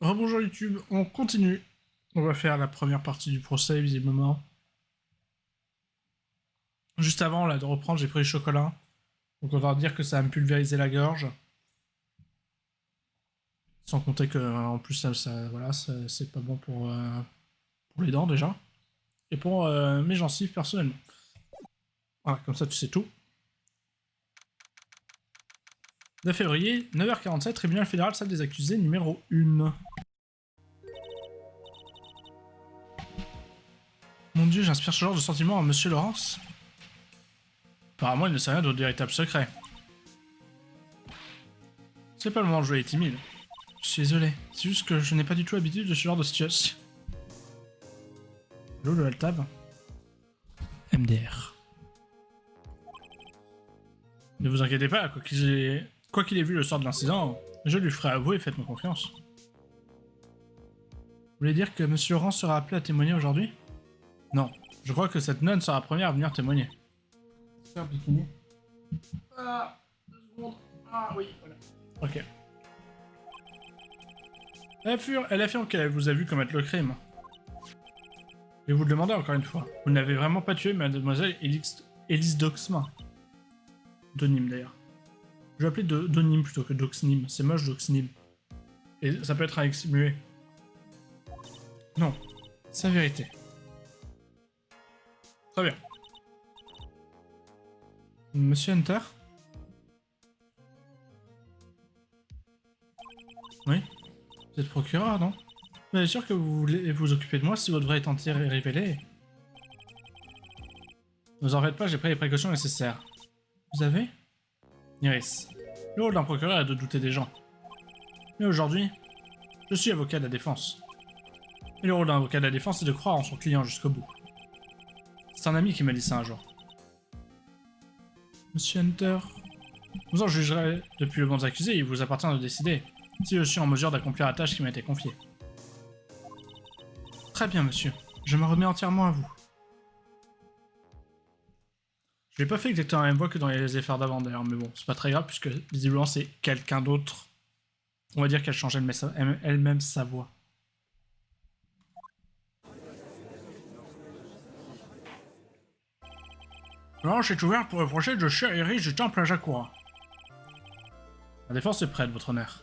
Rebonjour YouTube, on continue. On va faire la première partie du procès, visiblement. Juste avant là, de reprendre, j'ai pris le chocolat. Donc on va dire que ça va me pulvériser la gorge. Sans compter que, en plus, voilà, c'est pas bon pour les dents déjà. Et pour mes gencives personnellement. Voilà, comme ça tu sais tout. 9 février, 9h47, tribunal fédéral, salle des accusés, numéro 1. Mon dieu, j'inspire ce genre de sentiment à Monsieur Laurence. Apparemment, il ne sait rien de votre véritable secret. C'est pas le moment de jouer timide. Je suis désolé, c'est juste que je n'ai pas du tout l'habitude de ce genre de situation. L'eau de Altab. MDR. Ne vous inquiétez pas, quoi qu'il ait vu le soir de l'incident, je lui ferai avouer, faites-moi confiance. Vous voulez dire que Monsieur Laurent sera appelé à témoigner aujourd'hui? Non, je crois que cette nonne sera la première à venir témoigner. Faire bikini. Ah, 2 secondes. Ah oui, voilà. Ok. Elle affirme qu'elle vous a vu commettre le crime. Je vais vous le demander encore une fois. Vous n'avez vraiment pas tué mademoiselle Élise Doxma. Donim d'ailleurs. Je vais appeler Donim plutôt que Doxnim. C'est moche Doxnim. Et ça peut être un ex muet. Non, c'est la vérité. Très bien. Monsieur Hunter? Oui? Vous êtes procureur, non? Vous êtes sûr que vous voulez vous occuper de moi si votre vraie identité est révélée? Ne vous en faites pas, j'ai pris les précautions nécessaires. Vous avez? Iris. Le rôle d'un procureur est de douter des gens. Mais aujourd'hui, je suis avocat de la défense. Et le rôle d'un avocat de la défense est de croire en son client jusqu'au bout. C'est un ami qui m'a dit ça un jour. Monsieur Hunter, vous en jugerez depuis le banc des accusés, il vous appartient de décider si je suis en mesure d'accomplir la tâche qui m'a été confiée. Très bien, monsieur. Je me remets entièrement à vous. Je l'ai pas fait exactement la même voix que dans les efforts d'avant d'ailleurs, mais bon, c'est pas très grave puisque visiblement c'est quelqu'un d'autre. On va dire qu'elle change elle-même sa voix. L'ange est ouverte pour le procès de Cher Iris du Temple à Jakura. La défense est prête, votre honneur.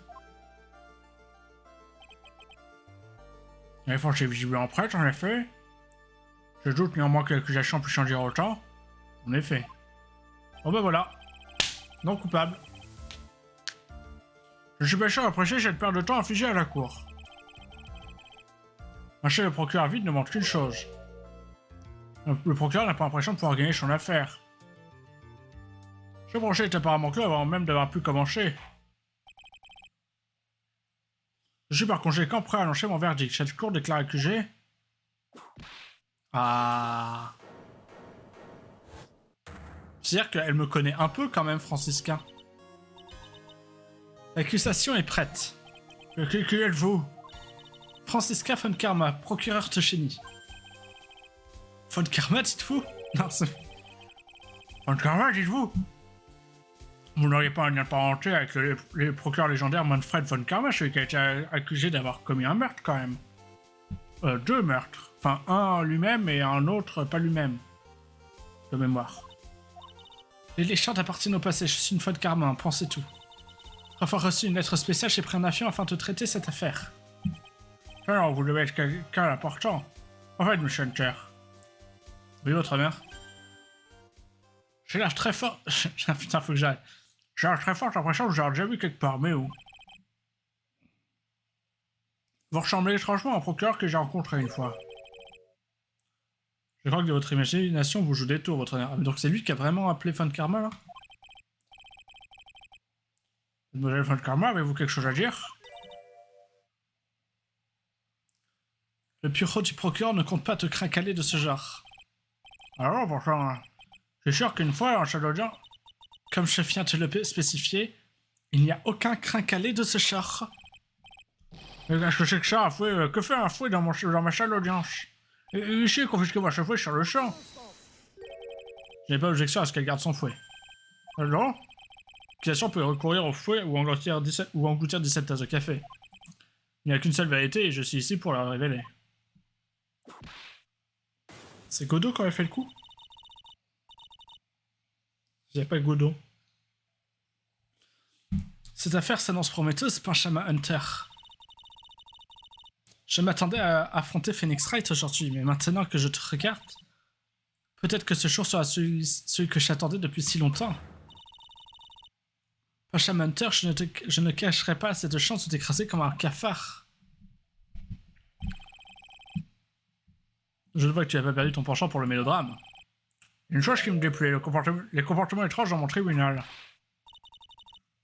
La défense est visiblement prête, en effet. Je doute néanmoins que l'accusation puisse changer autant. En effet. Bon ben voilà. Non coupable. Je suis pas sûr d'apprécier cette perte de temps infligée à la cour. Lâcher le procureur vide ne montre qu'une chose. Le procureur n'a pas l'impression de pouvoir gagner son affaire. Ce procès est apparemment clos avant même d'avoir pu commencer. Je suis par conséquent prêt à annoncer mon verdict. Cette cour déclare accusé. Ah. C'est-à-dire qu'elle me connaît un peu quand même, Francisca. L'accusation est prête. Qui êtes-vous? Francisca von Karma, procureur de Chény. Von Karma, dites-vous? Non, c'est... Von Karma, dites-vous? Vous n'auriez pas un lien de parenté avec le procureur légendaire Manfred von Karma, celui qui a été accusé d'avoir commis un meurtre quand même. 2 meurtres. Enfin, un lui-même et un autre pas lui-même. De mémoire. Les chartes appartiennent au passé, je suis une von Karma, pensez tout. Avoir reçu une lettre spéciale chez Prénation afin de traiter cette affaire. Alors, vous devez être quelqu'un d'important. En fait, monsieur Hunter. Oui, votre mère. J'ai l'air très fort. Putain, faut que j'arrête. J'ai l'air très fort, j'ai l'impression que j'ai déjà vu quelque part, mais où? Vous ressemblez étrangement à un procureur que j'ai rencontré une fois. Je crois que de votre imagination vous joue des tours, votre honneur. Ah, donc c'est lui qui a vraiment appelé Von Karma, là? Mademoiselle Von Karma, avez-vous quelque chose à dire? Le bureau du procureur ne compte pas te cracaler de ce genre. Alors, pourtant, je suis sûr qu'une fois, en salle d'audience, comme je viens de te le spécifier, il n'y a aucun craquelé de ce genre. Mais qu'est-ce que c'est que ça, un fouet? Que fait un fouet dans ma salle d'audience? Ici, confisquez-moi ce fouet sur le champ. Je n'ai pas d'objection à ce qu'elle garde son fouet. Non? L'accusation peut recourir au fouet ou engloutir 17 tasses de café. Il n'y a qu'une seule vérité et je suis ici pour la révéler. C'est Godot qui aurait fait le coup? Il n'y a pas Godot. Cette affaire s'annonce prometteuse, Panchama Hunter. Je m'attendais à affronter Phoenix Wright aujourd'hui, mais maintenant que je te regarde, peut-être que ce jour sera celui que j'attendais depuis si longtemps. Panchama Hunter, je ne cacherai pas cette chance de t'écraser comme un cafard. Je vois que tu n'as pas perdu ton penchant pour le mélodrame. Une chose qui me déplaît, les comportements étranges dans mon tribunal.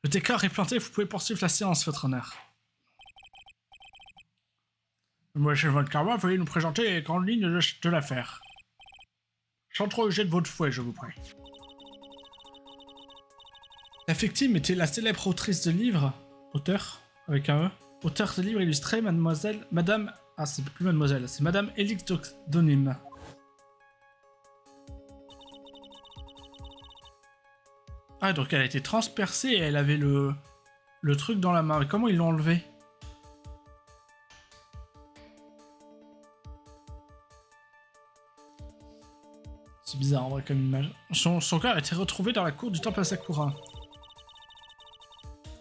Le décor est planté, vous pouvez poursuivre la séance, votre honneur. Monsieur Von Karma, veuillez nous présenter les grandes lignes de l'affaire. Sans trop user de votre fouet, je vous prie. La victime était la célèbre autrice de livres, auteur, avec un E, auteur de livres illustrés, Madame, ah c'est plus Mademoiselle, c'est Madame Elix Donim. Ah donc elle a été transpercée et elle avait le truc dans la main, mais comment ils l'ont enlevé? C'est bizarre en vrai comme image. Son corps a été retrouvé dans la cour du temple à Sakura.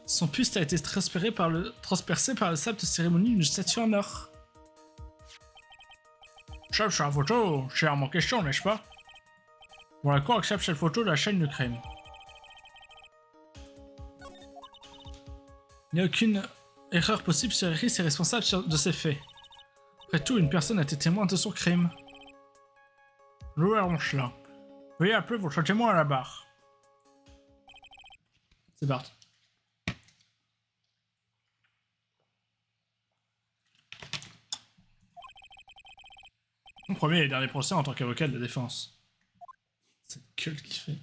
Son buste a été transpercé par le sable de cérémonie d'une statue en or. Chef sur la photo, chèrement question, n'est-ce pas? Bon, la cour accepte cette photo de la chaîne de crime. Il n'y a aucune erreur possible sur Iris est responsable de ces faits. Après tout, une personne a été témoin de son crime. Nous verrons cela. Veuillez appeler votre témoin à la barre. C'est parti. Mon premier et dernier procès en tant qu'avocat de la défense. Cette gueule qui fait.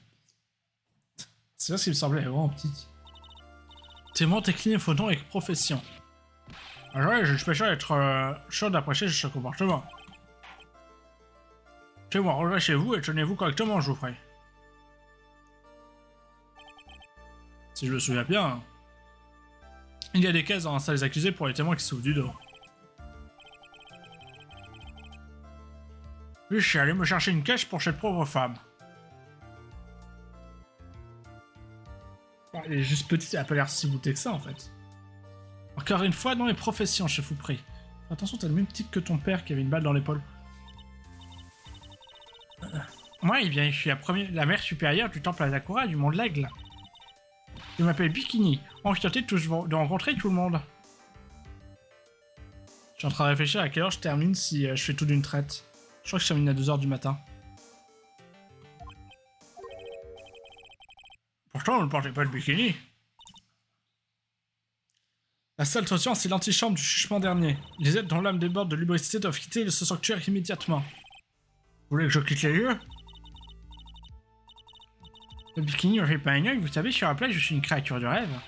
C'est ça ce qui me semblait vraiment petite. Témoin technique, faux nom avec profession. Alors ouais, je suis spécial être sûr d'apprécier ce comportement. Témoin, rentrez chez vous et tenez-vous correctement, je vous prie. Si je me souviens bien, il y a des cases dans la salle des accusés pour les témoins qui s'ouvrent du dos. Oui, je suis allé me chercher une caisse pour cette pauvre femme. Elle est juste petite, elle a pas l'air si boutée que ça en fait. Encore une fois, dans les professions, je vous prie. Attention, t'as le même type que ton père qui avait une balle dans l'épaule. Moi, eh bien, je suis la mère supérieure du temple Asakura du monde l'aigle. Je m'appelle Bikini. Enchanté de rencontrer tout le monde. Je suis en train de réfléchir à quelle heure je termine si je fais tout d'une traite. Je crois que je termine à 2h du matin. Pourtant, ne portez pas le bikini. La salle d'audience est l'antichambre du jugement dernier. Les êtres dont l'âme déborde de lubricité doivent quitter ce sanctuaire immédiatement. Vous voulez que je quitte les lieux? Le bikini ne fait pas un œil, vous savez, sur la plage, je suis une créature de rêve.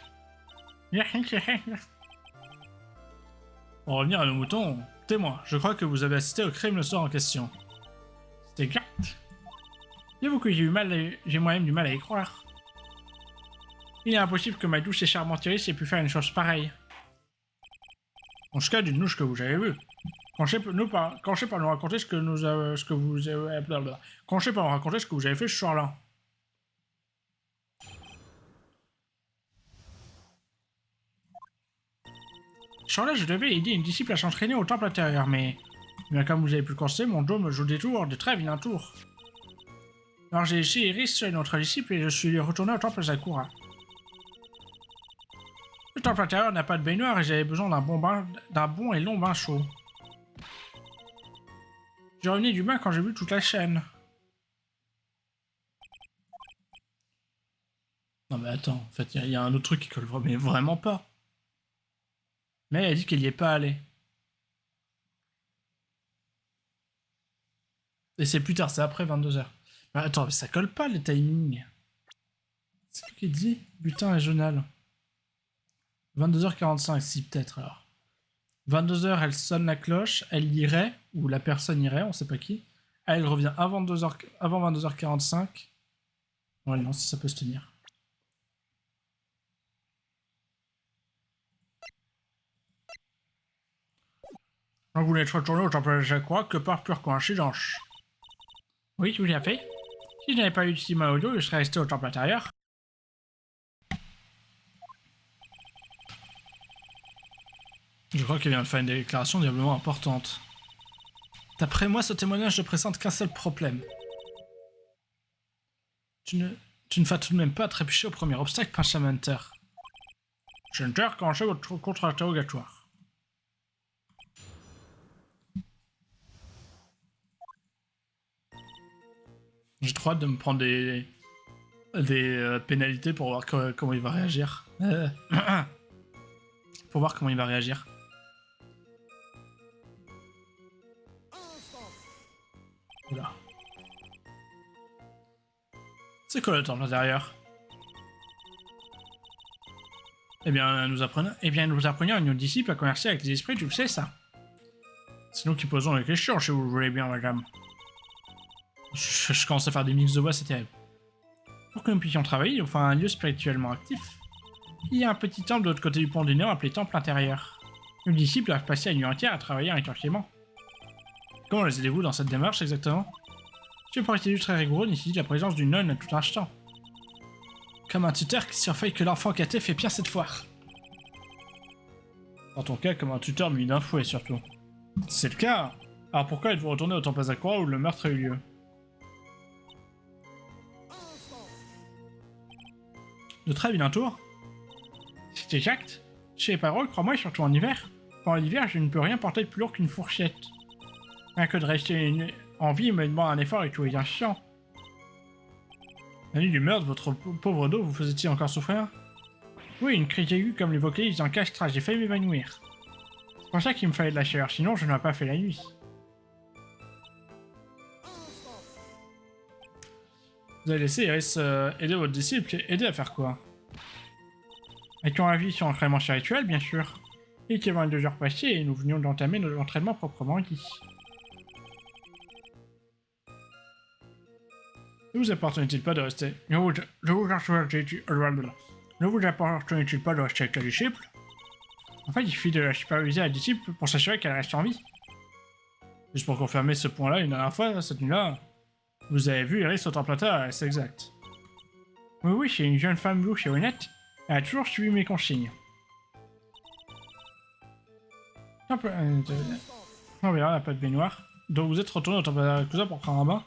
Pour revenir à nos moutons, témoin, je crois que vous avez assisté au crime le soir en question. C'est exact. Dites-vous que j'ai moi-même du mal à y croire. Il est impossible que ma douce et charmante Iris ait pu faire une chose pareille. En tout cas, dites-nous ce que vous avez vu. Canchez par nous raconter ce que vous avez fait ce soir-là. Ce soir-là, je devais aider une disciple à s'entraîner au temple intérieur, mais comme vous avez pu le constater, mon dos me joue des tours, des très vilains tours. Alors j'ai laissé Iris, notre disciple, et je suis retourné au temple Sakura. Le temple intérieur n'a pas de baignoire et j'avais besoin d'un bon et long bain chaud. J'ai revenu du bain quand j'ai vu toute la chaîne. Non mais attends, en fait, il y a un autre truc qui colle vraiment pas. Mais elle a dit qu'elle y est pas allée. Et c'est plus tard, c'est après 22h. Mais attends, mais ça colle pas les timings. C'est quoi qui dit butin régional? 22h45, si peut-être alors. 22h, elle sonne la cloche, elle irait, ou la personne irait, on sait pas qui. Elle revient avant 22h45. Ouais, non, si ça peut se tenir. Vous n'êtes retourné au temple de quoi que par pure coïncidence. Oui, tout à fait. Si je n'avais pas eu de Stima audio, je serais resté au temple intérieur. Je crois qu'il vient de faire une déclaration diablement importante. D'après moi, ce témoignage ne présente qu'un seul problème. Tu ne vas tout de même pas trébucher au premier obstacle, Pincham Hunter. Je ne t'ai recommencé votre contre-interrogatoire. J'ai trop hâte de me prendre des pénalités pour voir comment il va réagir. Pour voir comment il va réagir. Oula. C'est quoi le temple intérieur? Eh bien, nous apprenions à nos disciples à converser avec les esprits, tu le sais, ça. C'est nous qui posons les questions, si vous le voulez bien, madame. Je commence à faire des mix de voix, c'est terrible. Pour que nous puissions travailler, il faut un lieu spirituellement actif. Il y a un petit temple de l'autre côté du pont du Néant appelé temple intérieur. Nos disciples doivent passer la nuit entière à travailler intensément. Comment les aidez-vous dans cette démarche exactement? Je pour être très rigoureux nécessite la présence d'une nonne à tout instant. Comme un tuteur qui surveille que l'enfant gâté fait pire cette fois. Dans ton cas, comme un tuteur muni d'un fouet surtout. C'est le cas. Alors pourquoi êtes-vous retourné au temple Azakura où le meurtre a eu lieu? De très vilain tour. C'est exact. Chez les paroles, crois-moi, surtout en hiver. Pendant l'hiver, je ne peux rien porter de plus lourd qu'une fourchette. Rien que de rester en vie me demande un effort et tout est chiant. La nuit du meurtre, votre pauvre dos vous faisait-il encore souffrir? Oui, une crise aiguë comme les vocalises en castra, j'ai failli m'évanouir. C'est pour ça qu'il me fallait de la chaleur, sinon je n'aurais pas fait la nuit. Vous avez laissé Iris aider votre disciple, aider à faire quoi? Étions avis sur l'entraînement spirituel, bien sûr. Et qu'il y avait 2 heures passées et nous venions d'entamer notre entraînement proprement dit. Ne vous appartenait-il pas de rester... Ne vous appartenait-il pas de rester avec la disciple? En fait, il suffit de la superviser à la disciple pour s'assurer qu'elle reste en vie. Juste pour confirmer ce point-là, une dernière fois, cette nuit-là, vous avez vu Iris au temple intérieur, c'est exact. Oui, c'est une jeune femme louche et honnête. Elle a toujours suivi mes consignes. Non, mais là, on n'a pas de baignoire. Donc vous êtes retourné au temple d'Arakusa pour prendre un bain?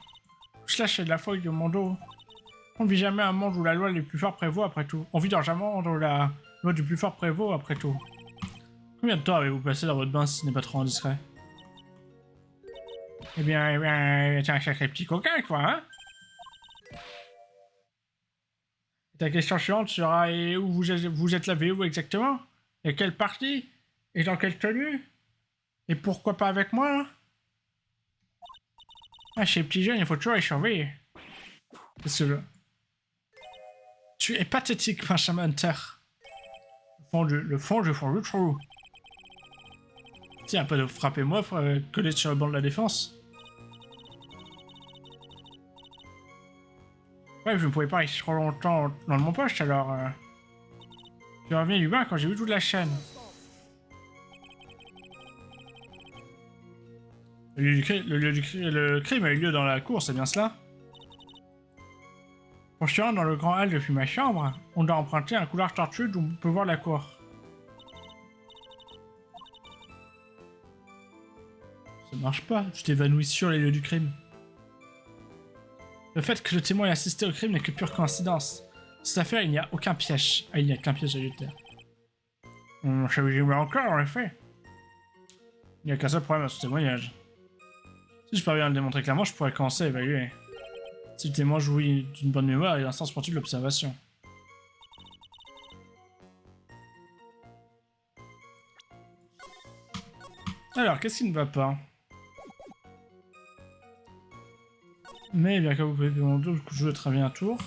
Cela, c'est de la folie de mon dos. On ne vit jamais un monde où la loi du plus fort prévaut après tout. On vit dans un monde où la loi du plus fort prévaut après tout. Combien de temps avez-vous passé dans votre bain si ce n'est pas trop indiscret? Eh bien, t'es un sacré petit coquin, quoi, hein? Ta question suivante sera et où vous êtes lavé où exactement? Et quelle partie? Et dans quelle tenue? Et pourquoi pas avec moi? Hein? Ah, chez les petits jeunes, il faut toujours les surveiller. Parce que tu es pathétique, Pincham Hunter. Le fond du trou. Tiens, pas de frapper moi, coller sur le banc de la défense. Ouais, je ne pouvais pas rester trop longtemps dans mon poste, alors... Je reviens du bain quand j'ai vu toute la chaîne. Le crime a eu lieu dans la cour, c'est bien cela? Pour se rendre dans le grand hall depuis ma chambre, on doit emprunter un couloir tortueux d'où on peut voir la cour. Ça marche pas, tu t'évanouis sur les lieux du crime. Le fait que le témoin ait assisté au crime n'est que pure coïncidence. Cette affaire, il n'y a aucun piège. Ah, il n'y a qu'un piège à l'utère. Ça vous dit encore, en effet. Il n'y a qu'un seul problème à ce témoignage. Si je parviens à le démontrer clairement, je pourrais commencer à évaluer. Si le témoin jouit d'une bonne mémoire, il a un sens pointu de l'observation. Alors, qu'est-ce qui ne va pas? Mais bien que vous pouvez demander, je vais très bien un tour.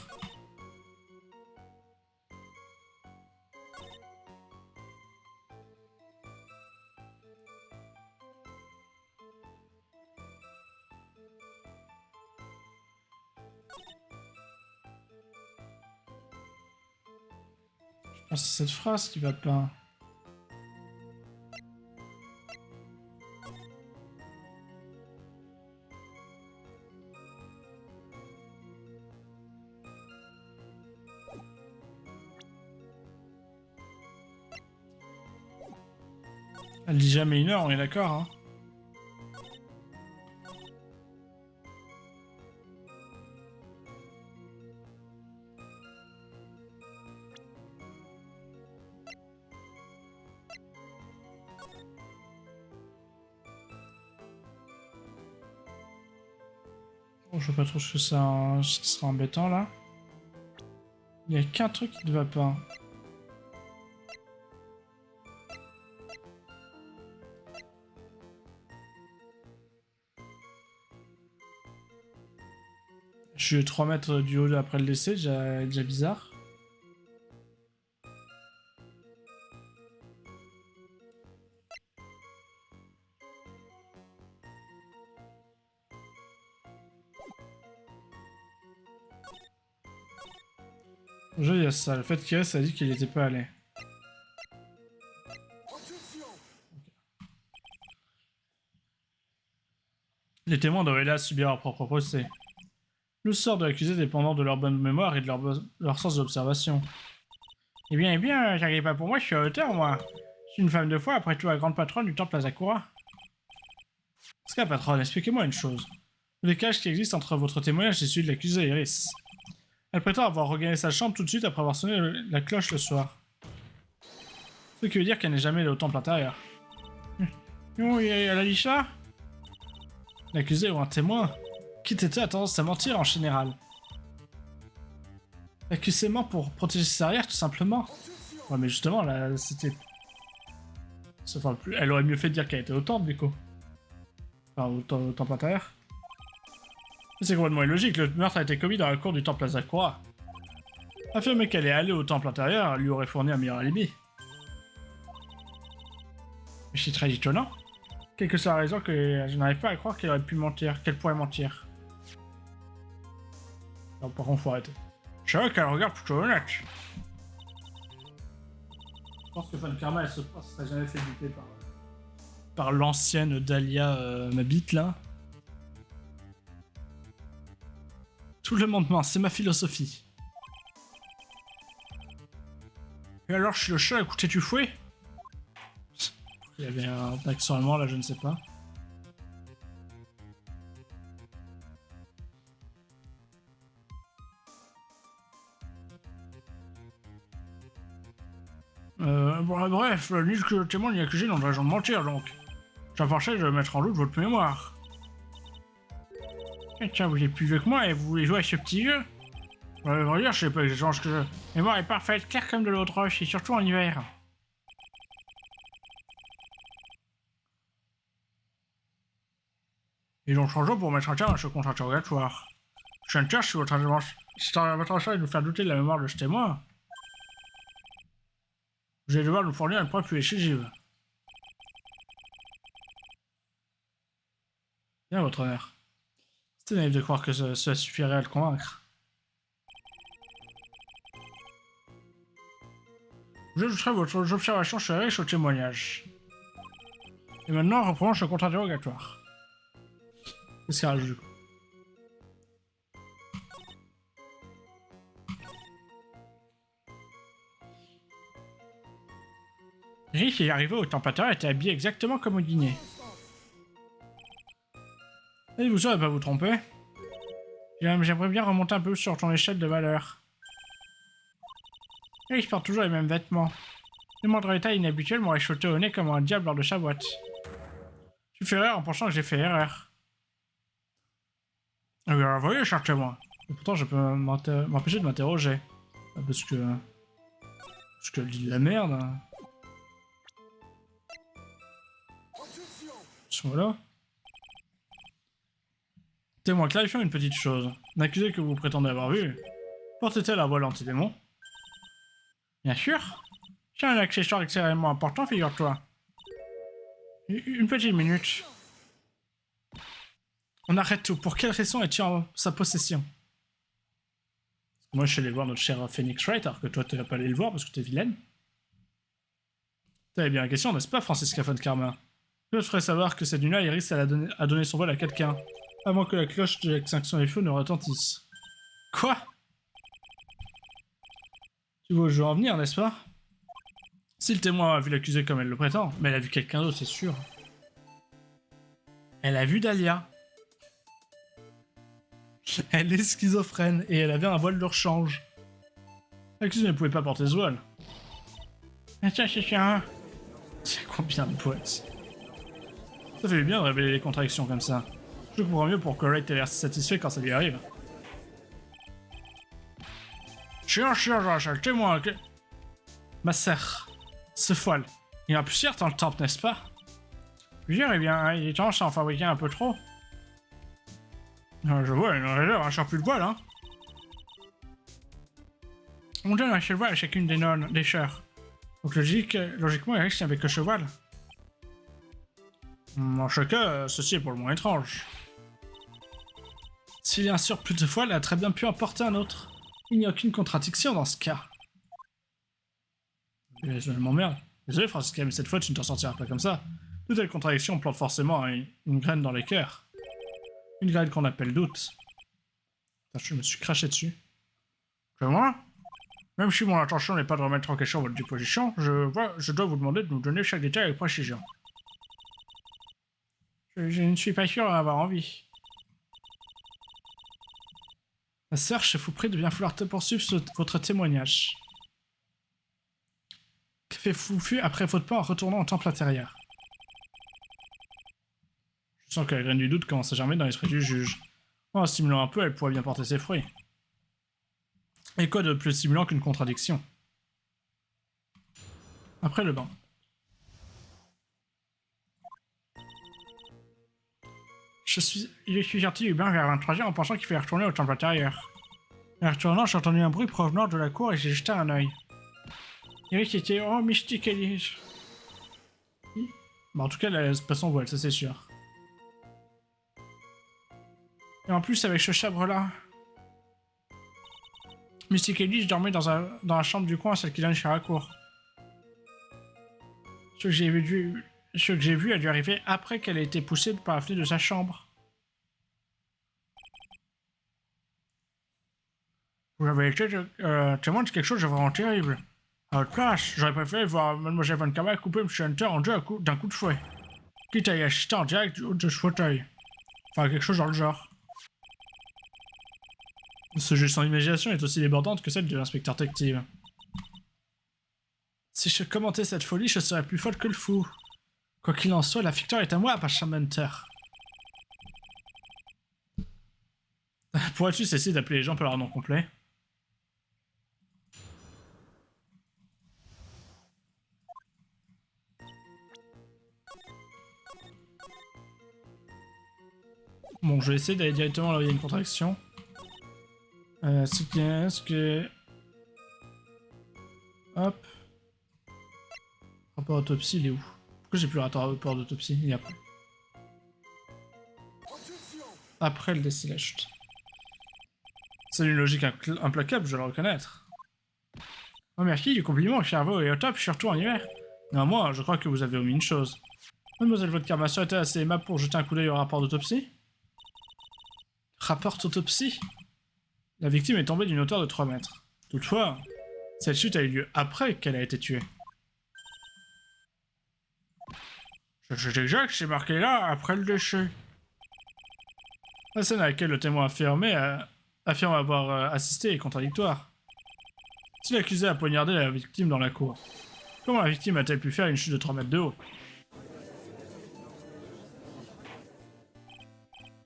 Je pense que c'est cette phrase qui va pas. Elle dit jamais 1 heure, on est d'accord, hein. Bon, je vois pas trop ce qui sera embêtant là. Il y a qu'un truc qui ne va pas. Je suis 3 mètres du haut après le décès, déjà bizarre. Déjà, il y a ça. Le fait qu'il reste, ça dit qu'il n'était pas allé. Les témoins doivent là subir leur propre procès. Le sort de l'accusé dépendant de leur bonne mémoire et de leur sens d'observation. Eh bien, j'arrive pas pour moi, je suis à hauteur, moi. Je suis une femme de foi, après tout, la grande patronne du temple Asakura. C'est quoi, patronne, expliquez-moi une chose. Le décalage qui existe entre votre témoignage et celui de l'accusé Iris. Elle prétend avoir regagné sa chambre tout de suite après avoir sonné la cloche le soir. Ce qui veut dire qu'elle n'est jamais allée au temple intérieur. Oui, elle a dit ça? L'accusé ou un témoin? Qui t'était a tendance à mentir en général. L'accusé ment pour protéger ses arrières, tout simplement. Ouais, mais justement, là, c'était... Enfin, elle aurait mieux fait de dire qu'elle était au temple, du coup. Enfin, au temple intérieur. C'est complètement illogique, le meurtre a été commis dans la cour du temple Asakura. Affirmer qu'elle est allée au temple intérieur lui aurait fourni un meilleur alibi. Mais c'est très étonnant. Quelle que soit la raison, que je n'arrive pas à croire qu'elle aurait pu mentir, qu'elle pourrait mentir. Non, par contre, faut arrêter. Je vrai qu'elle regarde plutôt honnête. Je pense que Fun Karma, elle se serait jamais fait buter par l'ancienne Dahlia Mabit, là. Tout le monde ment, c'est ma philosophie. Et alors, je suis le chat à écouter du fouet? Il y avait un accent allemand, là, je ne sais pas. Bon, bref, ni que le témoin ni l'accusé n'ont de raison de mentir, donc. J'en forcé de mettre en doute votre mémoire. Et tiens, vous êtes plus vieux que moi et vous voulez jouer à ce petit jeu? À vrai dire, je sais pas exactement ce que je... Mémoire est parfaite, claire comme de l'eau de roche, et surtout en hiver. Ils ont changé pour mettre un terme à ce compte interrogatoire. Je cherche si votre achat est de nous faire douter de la mémoire de ce témoin. Vous allez devoir nous fournir une preuve plus décisive. Bien, votre honneur. C'était naïf de croire que cela suffirait à le convaincre. J'ajouterai votre observation sur riche au témoignage. Et maintenant, reprenons ce compte interrogatoire. Qu'est-ce qu'il rajoute? Riff est arrivé au temple intérieur et était habillé exactement comme au dîner. Et vous saurez pas vous tromper. J'aimerais bien remonter un peu sur ton échelle de valeur. Riff porte toujours les mêmes vêtements. Le moindre détail inhabituel m'aurait sauté au nez comme un diable lors de sa boîte. Tu fais erreur en pensant que j'ai fait erreur. Eh bien, voyez, cher témoin. Et pourtant, je peux m'empêcher de m'interroger. Parce que elle dit de la merde. Voilà. Témoin, clarifions une petite chose. L'accusé que vous prétendez avoir vu, portait-elle un voile anti-démon? Bien sûr. C'est un accessoire extrêmement important, figure-toi. Une petite minute. On arrête tout. Pour quelle raison es-tu en sa possession? Moi, je suis allé voir notre cher Phoenix Wright, alors que toi, tu n'as pas allé le voir parce que t'es vilaine. T'avais bien la question, n'est-ce pas, Francisca Fun Karma? Je te ferais savoir que cette nuit-là, Iris a donné son vol à quelqu'un, avant que la cloche de l'extinction des feux ne retentisse. Quoi? Tu vois où je veux en venir, n'est-ce pas? Si le témoin a vu l'accusé comme elle le prétend, mais elle a vu quelqu'un d'autre, c'est sûr. Elle a vu Dahlia. Elle est schizophrène et elle avait un voile de rechange. L'accusé ne pouvait pas porter ce voile. C'est combien de boîtes? Ça fait bien de révéler les contradictions comme ça. Je comprends mieux pour que Wright ait l'air satisfait quand ça lui arrive. Chien, le témoin. Ma sœur, ce foile, il a plus cher dans le temple, n'est-ce pas? Je veux dire, eh bien, il est temps d'en fabriquer un peu trop. Je vois, une raideur, un plus de voile, hein. On donne un cheval à chacune des nonnes, des chœurs. Donc logiquement, il risque avec le cheval. En chaque cas, ceci est pour le moins étrange. S'il y a un surplus de voile, elle a très bien pu en porter un autre. Il n'y a aucune contradiction dans ce cas. Je m'emmerde. Désolé, Francisca, mais cette fois, tu ne t'en sortiras pas comme ça. De telles contradictions plantent forcément une graine dans les cœurs. Une graine qu'on appelle doute. Putain, je me suis craché dessus. C'est moi? Même si mon intention n'est pas de remettre en question votre disposition, je dois vous demander de nous donner chaque détail avec précision. Je ne suis pas sûr d'en avoir envie. Ma sœur, je vous prie de bien vouloir poursuivre votre témoignage. Qu'avez-vous fait après votre pas en retournant au temple intérieur? Je sens que la graine du doute commence à germer dans l'esprit du juge. En la stimulant un peu, elle pourrait bien porter ses fruits. Et quoi de plus stimulant qu'une contradiction? Après le bain. Je suis sorti du bain vers 23h en pensant qu'il fallait retourner au temple intérieur. En retournant, j'ai entendu un bruit provenant de la cour et j'ai jeté un œil. Et oui, c'était oh mystique Elige. Bon, en tout cas, elle se passe son voile, ça c'est sûr. Et en plus, avec ce sabre-là. Mystique Elige dormait dans la chambre du coin, celle qui donne chez la cour. Ce que j'ai vu a dû arriver après qu'elle ait été poussée par la fenêtre de sa chambre. Vous avez été témoin de quelque chose de vraiment terrible. À votre place, j'aurais préféré voir Mademoiselle Von Karma couper M. Hunter en deux d'un coup de fouet. Quitte à y assister en direct du haut de ce fauteuil. Enfin, quelque chose dans le genre. Ce jeu sans imagination est aussi débordante que celle de l'inspecteur détective. Si je commentais cette folie, je serais plus folle que le fou. Quoi qu'il en soit, la victoire est à moi, pas Sam Hunter. Pourrais-tu cesser d'appeler les gens par leur nom complet? Bon, je vais essayer d'aller directement là où il y a une contraction. Ce que... Hop. Rapport d'autopsie, il est où? Pourquoi j'ai plus le rapport d'autopsie? Il est après. Après le décès. C'est une logique implacable, je dois le reconnaître. Oh merci du compliment, cerveau est au top, surtout en hiver. Néanmoins, je crois que vous avez omis une chose. Mademoiselle Von Karma était assez aimable pour jeter un coup d'œil au rapport d'autopsie? Rapport d'autopsie? La victime est tombée d'une hauteur de 3 mètres. Toutefois, cette chute a eu lieu après qu'elle a été tuée. C'est exact, c'est marqué là, après le décès. La scène à laquelle le témoin affirme avoir assisté est contradictoire. Si l'accusé a poignardé la victime dans la cour, comment la victime a-t-elle pu faire une chute de 3 mètres de haut?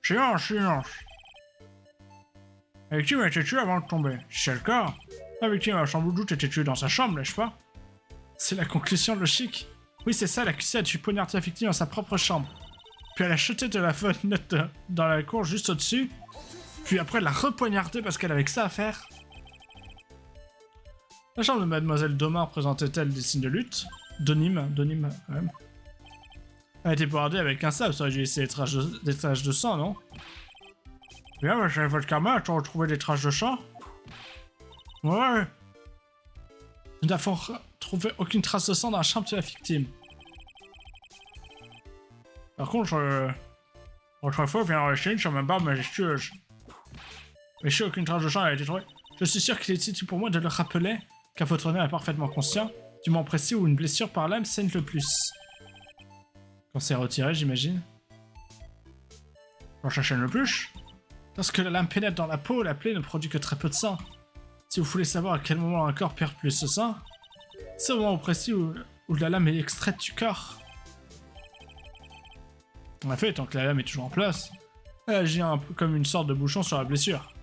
Silence. La victime a été tuée avant de tomber. Si c'est le cas, la victime a sans doute été tuée dans sa chambre, n'est-ce pas? C'est la conclusion logique. Oui, c'est ça, l'accusé a tué poignardé la victime dans sa propre chambre. Puis elle a chuté de la fenêtre dans la cour juste au-dessus. Puis après, elle l'a repoignardé parce qu'elle avait que ça à faire. La chambre de Mademoiselle Domar présentait-elle des signes de lutte? D'onyme, quand même. Elle a été poignardée avec un sabre, ça aurait dû laisser des traces de sang, non? Bien, Mademoiselle Von Karma, as-tu retrouvé des traces de sang? Ouais. Nous n'avons trouvé aucune trace de sang dans la chambre de la victime. Par contre, votre faux vient d'enregistrer une sur ma barbe majestueuse. Mais si aucune trace de sang n'a été trouvée, je suis sûr qu'il est utile pour moi de le rappeler, car votre honneur est parfaitement conscient du moment précis où une blessure par lame saigne le plus. Quand c'est retiré, j'imagine. Quand je chaîne le plus. Lorsque la lame pénètre dans la peau, la plaie ne produit que très peu de sang. Si vous voulez savoir à quel moment un corps perd plus de sang, c'est au moment précis où la lame est extraite du corps. En effet, tant que la lame est toujours en place, elle agit un peu comme une sorte de bouchon sur la blessure.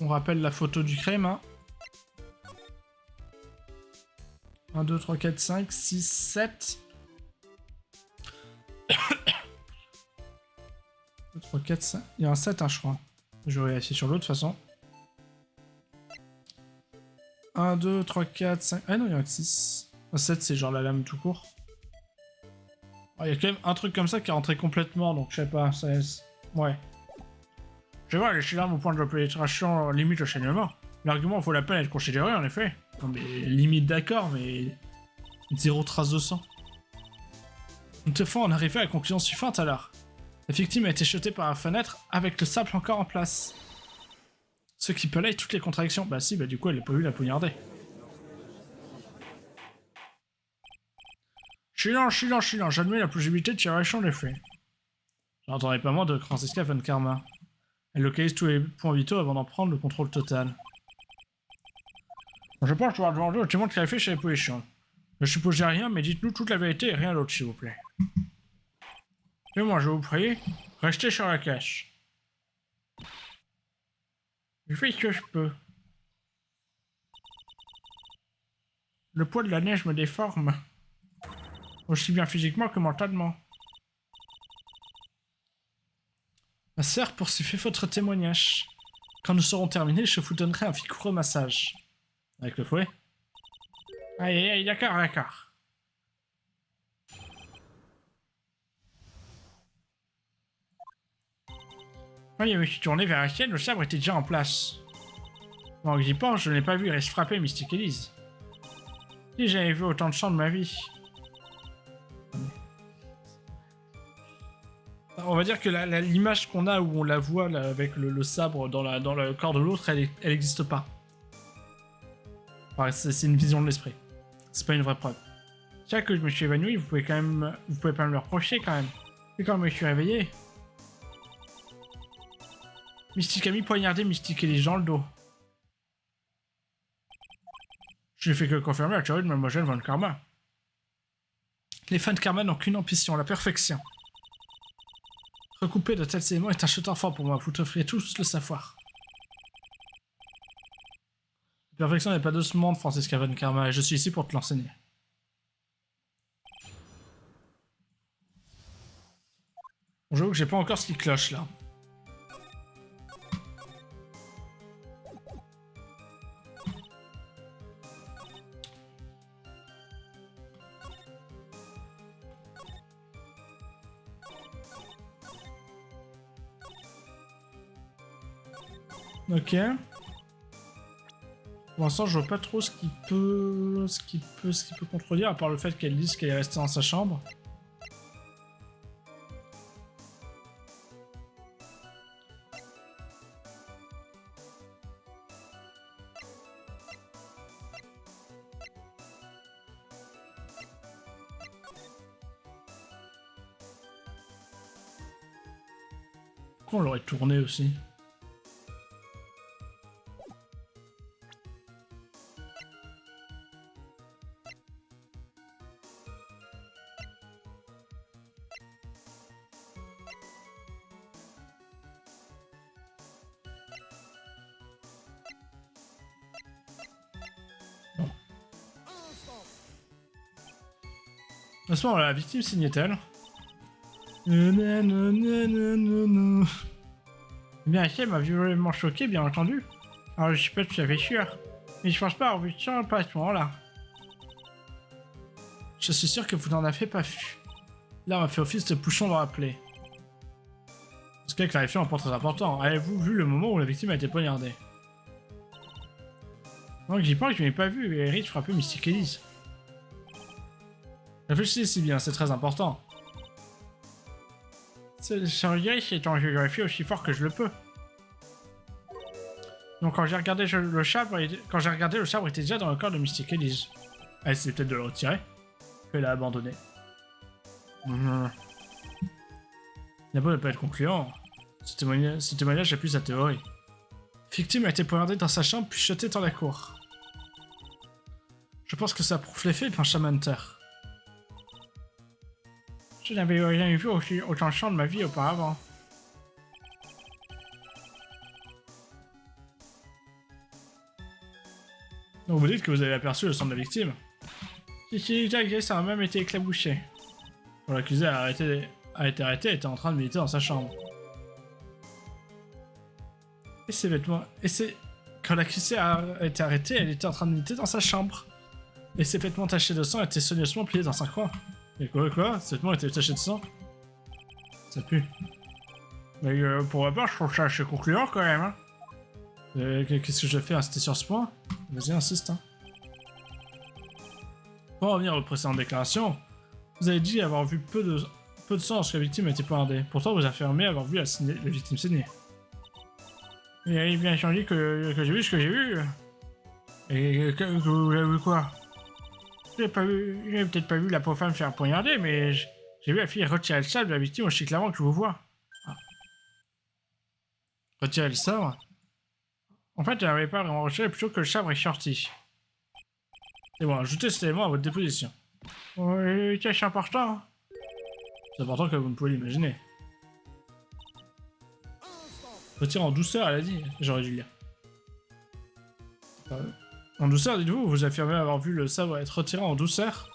On rappelle la photo du crème, hein. 1, 2, 3, 4, 5, 6, 7. 2, 3, 4, 5. Il y a un 7, hein, je crois. Je vais vérifier sur l'autre, de toute façon. 1, 2, 3, 4, 5... Ah non, il y en a que 6. Un 7, c'est genre la lame tout court. Il y a quand même un truc comme ça qui est rentré complètement, donc je sais pas, ça laisse... Ouais. Je vois, les larmes au point de pénétration limite le saignement. L'argument vaut la peine d'être considéré, en effet. Non mais, limite d'accord, mais... Zéro trace de sang. Toutefois, on arrivait à la conclusion suivante alors. La victime a été jetée par la fenêtre avec le sable encore en place. Ce qui balaye toutes les contradictions. Bah si, bah du coup, elle n'a pas vu la poignarder. Silence, j'admets la possibilité de tirer champ des faits. J'entendais pas moins de Franziska von Karma. Elle localise tous les points vitaux avant d'en prendre le contrôle total. Je pense devoir demander au témoin de clarifier chez les positions. Ne supposez rien, mais dites-nous toute la vérité et rien d'autre, s'il vous plaît. Et moi, je vous prie, restez sur la cache. Je fais ce que je peux. Le poids de la neige me déforme. Aussi bien physiquement que mentalement. Ma sœur poursuivez votre témoignage. Quand nous serons terminés, je vous donnerai un vigoureux massage. Avec le fouet? Aïe, d'accord. Quand je me suis tourné vers la sienne, le sabre était déjà en place. Bon, j'y pense, je n'ai pas vu Iris frapper Mystic Elise. Si j'avais vu autant de sang de ma vie. On va dire que l'image qu'on a où on la voit là, avec le sabre dans le corps de l'autre, elle n'existe pas. Enfin, c'est une vision de l'esprit. C'est pas une vraie preuve. C'est vrai que je me suis évanoui, vous pouvez pas me le reprocher quand même. Et quand je me suis réveillé, Mystique a mis poignardé Mystique Elise dans le dos. Je n'ai fait que confirmer la théorie de Mademoiselle von Karma. Les fans de Karma n'ont qu'une ambition, la perfection. Recouper de tels éléments est un château fort pour moi, vous devriez tous le savoir. La perfection n'est pas de ce monde, Franziska von Karma, et je suis ici pour te l'enseigner. Bon, j'avoue que j'ai pas encore ce qui cloche là. Ok. Pour l'instant, je vois pas trop ce qu'il peut contredire, à part le fait qu'elle dise qu'elle est restée dans sa chambre. Pourquoi on l'aurait tourné aussi? À ce moment, la victime signait-elle? Eh bien, elle m'a violemment choqué, bien entendu. Alors, je suis pas tout à fait sûr. Mais je pense pas avoir vu de sang pas à ce moment-là. Je suis sûr que vous n'en avez pas vu. Là, on a fait office de bouchon dans la plaie. Ce qui est clarifié un point très important. Avez-vous vu le moment où la victime a été poignardée? Donc, j'y pense que je n'ai pas vu Eric frapper Mystic Elise. Réfléchissez si bien, c'est très important. Soryeris est en géographie aussi fort que je le peux. Donc quand j'ai regardé le sabre, le sabre était déjà dans le corps de Mystic Elise. Elle essayait peut-être de le retirer. Elle l'a abandonné. Il beau ne pas être concluant. Ce témoignage appuie sa théorie. Victime a été poignardée dans sa chambre puis jetée dans la cour. Je pense que ça prouve les faits, pencha Manter. Je n'avais rien vu autant de champ de ma vie auparavant. Donc vous dites que vous avez aperçu le sang de la victime. Si, ça a même été éclabouché. Quand l'accusé a été arrêté, était en train de méditer dans sa chambre. Et ses vêtements... Quand l'accusé a été arrêté, elle était en train de méditer dans sa chambre. Et ses vêtements tachés de sang étaient soigneusement pliés dans un coin. Et quoi? Ses vêtements étaient tachés de sang? Ça pue. Mais pour ma part, je trouve ça assez concluant quand même. Hein. Qu'est-ce que je fais insister sur ce point? Vas-y, insiste. Hein. Pour revenir aux précédentes déclarations, vous avez dit avoir vu peu de sang lorsque la victime a été poignardée. Pourtant, vous affirmez avoir vu la victime saigner. Il a bien changé que j'ai vu ce que j'ai vu. Et que vous avez vu quoi? J'ai peut-être pas vu la pauvre femme se faire poignarder, mais j'ai vu la fille retirer le sabre de la victime aussi clairement que je vous vois. Ah. Retirer le sabre? En fait, elle n'avait pas vraiment retiré plutôt que le sabre est sorti. C'est bon, ajoutez cet élément à votre déposition. Oui, c'est important. C'est important que vous ne pouvez l'imaginer. Retire en douceur, elle a dit. J'aurais dû le lire. En douceur, dites-vous, vous affirmez avoir vu le sabre être retiré en douceur?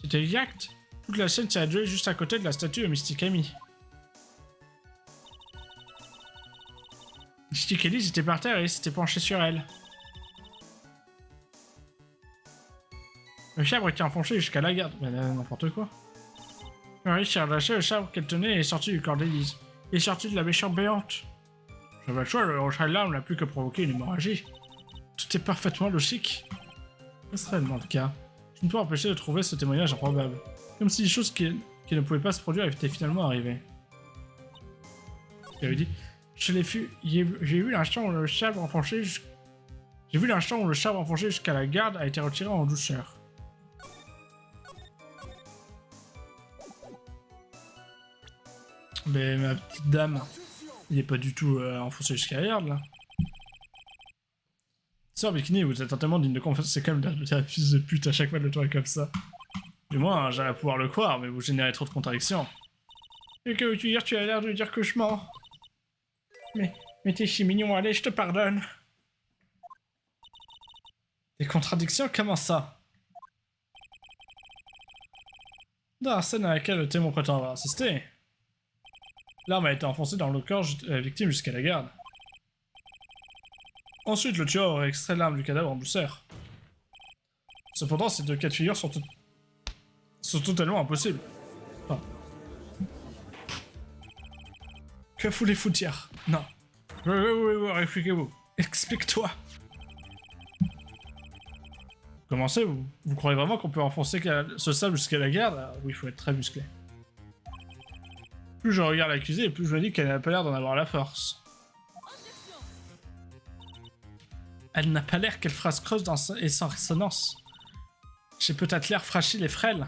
C'était exact. Toute la scène s'est adjouée juste à côté de la statue de Mystic Amy. Mystic Elise était par terre et s'était penché sur elle. Le sabre était enfoncé jusqu'à la garde. Mais n'importe quoi. Marie s'est relâché le sabre qu'elle tenait et est sorti du corps d'Elise. Il est sorti de la méchante béante. J'avais le choix, le rochet de l'arme n'a plus que provoqué une hémorragie. Tout est parfaitement logique. Ce serait réellement le cas. Je ne peux empêcher de trouver ce témoignage improbable. Comme si les choses qui ne pouvaient pas se produire étaient finalement arrivées. Il avait dit. J'ai vu l'instant où le sabre enfoncé jusqu'à la garde a été retiré en douceur. Mais ma petite dame, il n'est pas du tout enfoncé jusqu'à la garde là. Sœur Bikini, vous êtes entièrement digne de confiance, c'est quand même de fils de pute à chaque fois de le tour comme ça. Du moins, j'allais pouvoir le croire, mais vous générez trop de contradictions. Et que veux-tu dire? Tu as l'air de dire que je mens. Mais t'es si mignon, allez, je te pardonne. Des contradictions? Comment ça? Dans la scène à laquelle le témoin prétend avoir assisté, l'arme a été enfoncée dans le corps de la victime jusqu'à la garde. Ensuite, le tueur aurait extrait l'arme du cadavre en douceur. Cependant, ces deux cas de figure sont totalement impossibles. Enfin. Que voulez-vous dire? Non. Expliquez-vous. Explique-toi. Commencez, vous croyez vraiment qu'on peut enfoncer ce sable jusqu'à la garde? Oui, il faut être très musclé. Plus je regarde l'accusée, plus je me dis qu'elle n'a pas l'air d'en avoir la force. Elle n'a pas l'air qu'elle phrase creuse et sans résonance. J'ai peut-être l'air fragile et frêle.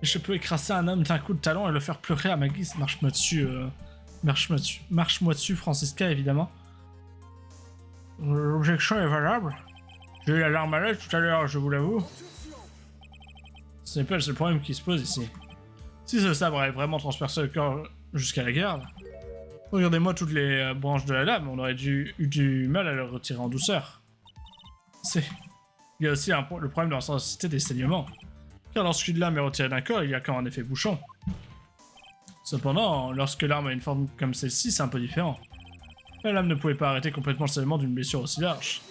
Et je peux écraser un homme d'un coup de talon et le faire pleurer à ma guise. Marche-moi dessus, Francisca, évidemment. L'objection est valable. J'ai eu la larme à l'œil tout à l'heure, je vous l'avoue. Ce n'est pas le seul problème qui se pose ici. Si ce sabre avait vraiment transpercé le corps jusqu'à la garde, regardez-moi toutes les branches de la lame, on aurait eu du mal à le retirer en douceur. Il y a aussi le problème de l'intensité des saignements. Car lorsqu'une lame est retirée d'un corps, il y a quand un effet bouchon. Cependant, lorsque l'arme a une forme comme celle-ci, c'est un peu différent. La lame ne pouvait pas arrêter complètement le saignement d'une blessure aussi large.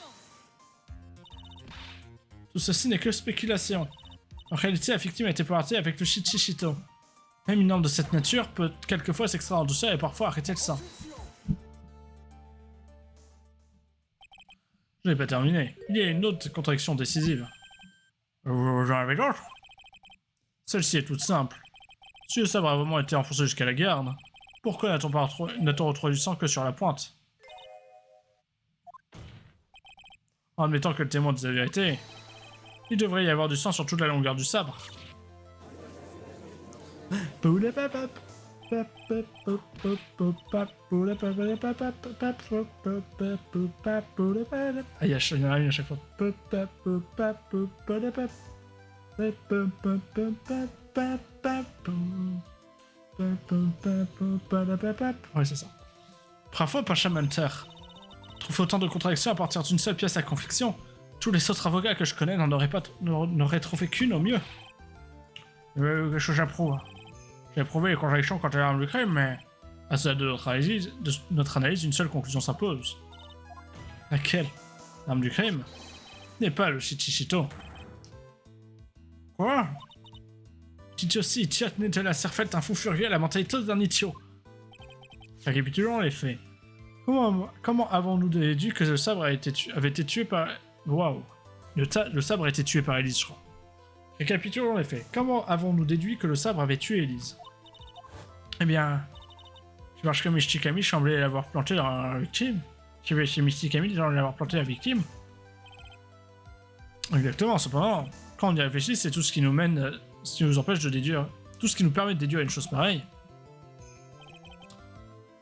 Tout ceci n'est que spéculation. En réalité, la victime a été poignardée avec le Shichishito. Même une arme de cette nature peut quelquefois s'extraire en douceur et parfois arrêter le sang. Je n'ai pas terminé. Il y a une autre contradiction décisive. J'en avais d'autres. Celle-ci est toute simple. Si le sabre a vraiment été enfoncé jusqu'à la garde, pourquoi n'a-t-on retrouvé du sang que sur la pointe? En admettant que le témoin dise la vérité, il devrait y avoir du sang sur toute la longueur du sabre. Ah, il y en a une à chaque fois. Ouais, c'est ça. Bravo, Pacham Hunter. Trouve autant de contradictions à partir d'une seule pièce à confection. Tous les autres avocats que je connais n'auraient trouvé qu'une au mieux. Quelque chose j'approuve. J'ai approuvé les contradictions quant à l'arme du crime, mais à cela de notre analyse, une seule conclusion s'impose. Laquelle? L'arme du crime n'est pas le Shichishito. Quoi? Chichoshi tenait de la serfette un fou furieux à la mentalité d'un idiot. Récapitulons les faits. Comment avons-nous déduit que le sabre avait été tué par... Waouh. Le sabre a été tué par Elise, je crois. Récapitulons les faits. Comment avons-nous déduit que le sabre avait tué Elise? Eh bien... Je marche comme Michikami semblait l'avoir planté dans la victime. Chez Michikami semblait l'avoir planté la victime. Exactement, cependant, quand on y réfléchit, c'est tout ce qui nous mène... ce qui nous empêche de déduire... Tout ce qui nous permet de déduire une chose pareille.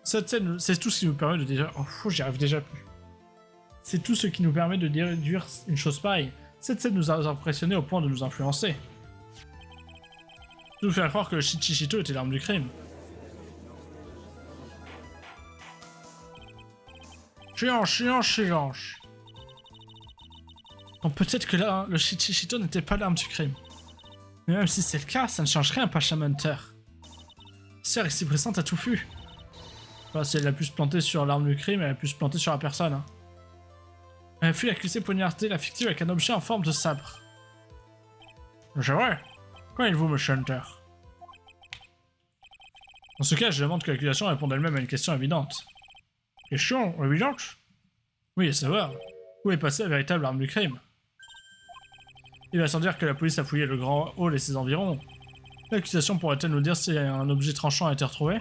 Cette scène, c'est tout ce qui nous permet de déduire... Oh, j'y arrive déjà plus. C'est tout ce qui nous permet de déduire une chose pareille. Cette scène nous a impressionnés au point de nous influencer. De nous faire croire que le Shichishito était l'arme du crime. Chianche. Donc peut-être que là, le Shichishito n'était pas l'arme du crime. Mais même si c'est le cas, ça ne change rien à Pacham Hunter. Sœur ici présente a tout vu. Enfin, si elle a pu se planter sur l'arme du crime, elle a pu se planter sur la personne. Hein. Elle a fui accusé poignarder la fictive avec un objet en forme de sabre. C'est vrai. Quand êtes-vous, Monsieur Hunter? Dans ce cas, je demande que l'accusation réponde elle-même à une question évidente. Question évidente? Oui, à savoir, où est passée la véritable arme du crime? Il va sans dire que la police a fouillé le grand hall et ses environs. L'accusation pourrait-elle nous dire si un objet tranchant a été retrouvé?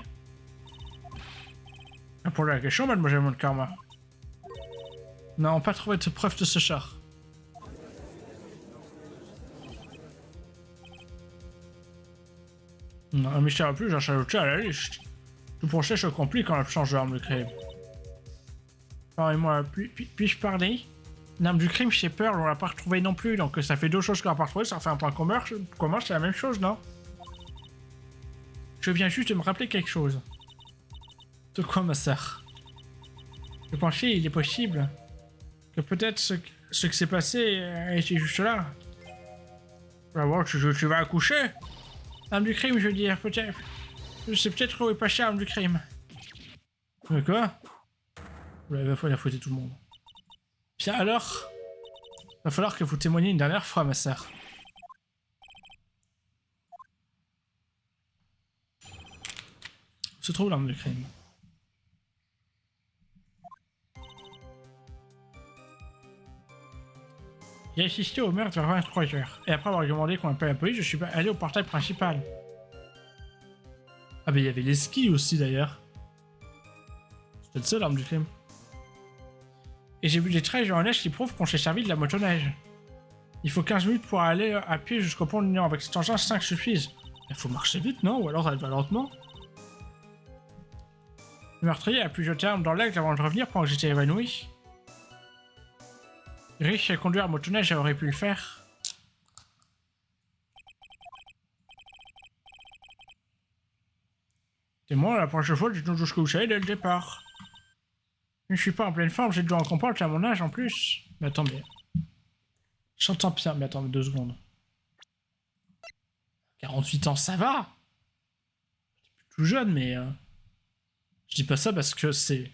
Répondez à la question, mademoiselle Montkarma. Non, pas trouvé de preuve de ce char. Non, un mystère plus, j'en ajouté à la liste. Tout procès se complique quand on change d'arme de crime. Parlez-moi, puis-je parler? L'arme du crime chez Pearl, on l'a pas retrouvée non plus, donc ça fait deux choses qu'on l'a pas retrouvée, ça fait un point commun, c'est la même chose, non? Je viens juste de me rappeler quelque chose. De quoi, ma sœur? Je pensais, il est possible que peut-être ce qui s'est passé était juste là. Bah bon, tu vas accoucher? L'arme du crime, je veux dire, peut-être. C'est peut-être où est passé l'arme du crime. Mais quoi? Il va fouetter tout le monde. Bien alors, va falloir que vous témoigniez une dernière fois, ma sœur. Où se trouve l'arme du crime? J'ai assisté au meurtre vers 23h, et après avoir demandé qu'on appelle la police, je suis allé au portail principal. Ah, mais il y avait les skis aussi d'ailleurs. C'est peut-être ça l'arme du crime. Et j'ai vu des traces en neige qui prouvent qu'on s'est servi de la motoneige. Il faut 15 minutes pour aller à pied jusqu'au pont de l'Union. Avec cet engin, 5 suffisent. Il faut marcher vite, non? Ou alors elle va lentement? Le meurtrier a pu jeter l'arme dans l'aigle avant de revenir pendant que j'étais évanoui. Riche à conduire à motoneige, aurait pu le faire. C'est moi, la prochaine fois, dites-nous tout ce que vous savez dès le départ. Je ne suis pas en pleine forme, j'ai dû en comprendre à mon âge en plus. Mais attendez. J'entends bien, mais attendez 2 secondes. 48 ans, ça va? Je suis tout jeune, mais... Je dis pas ça parce que c'est...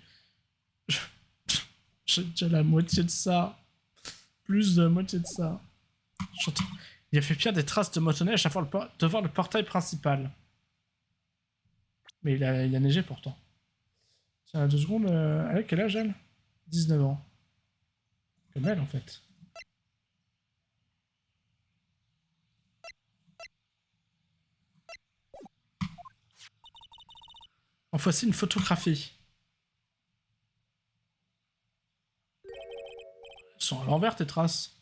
J'ai déjà la moitié de ça. Plus de la moitié de ça. Il a fait bien des traces de motoneige devant le portail principal. Mais il a neigé pourtant. Tiens, 2 secondes. Elle a quel âge elle? 19 ans. Comme elle en fait. En voici une photographie. Elles sont à l'envers tes traces.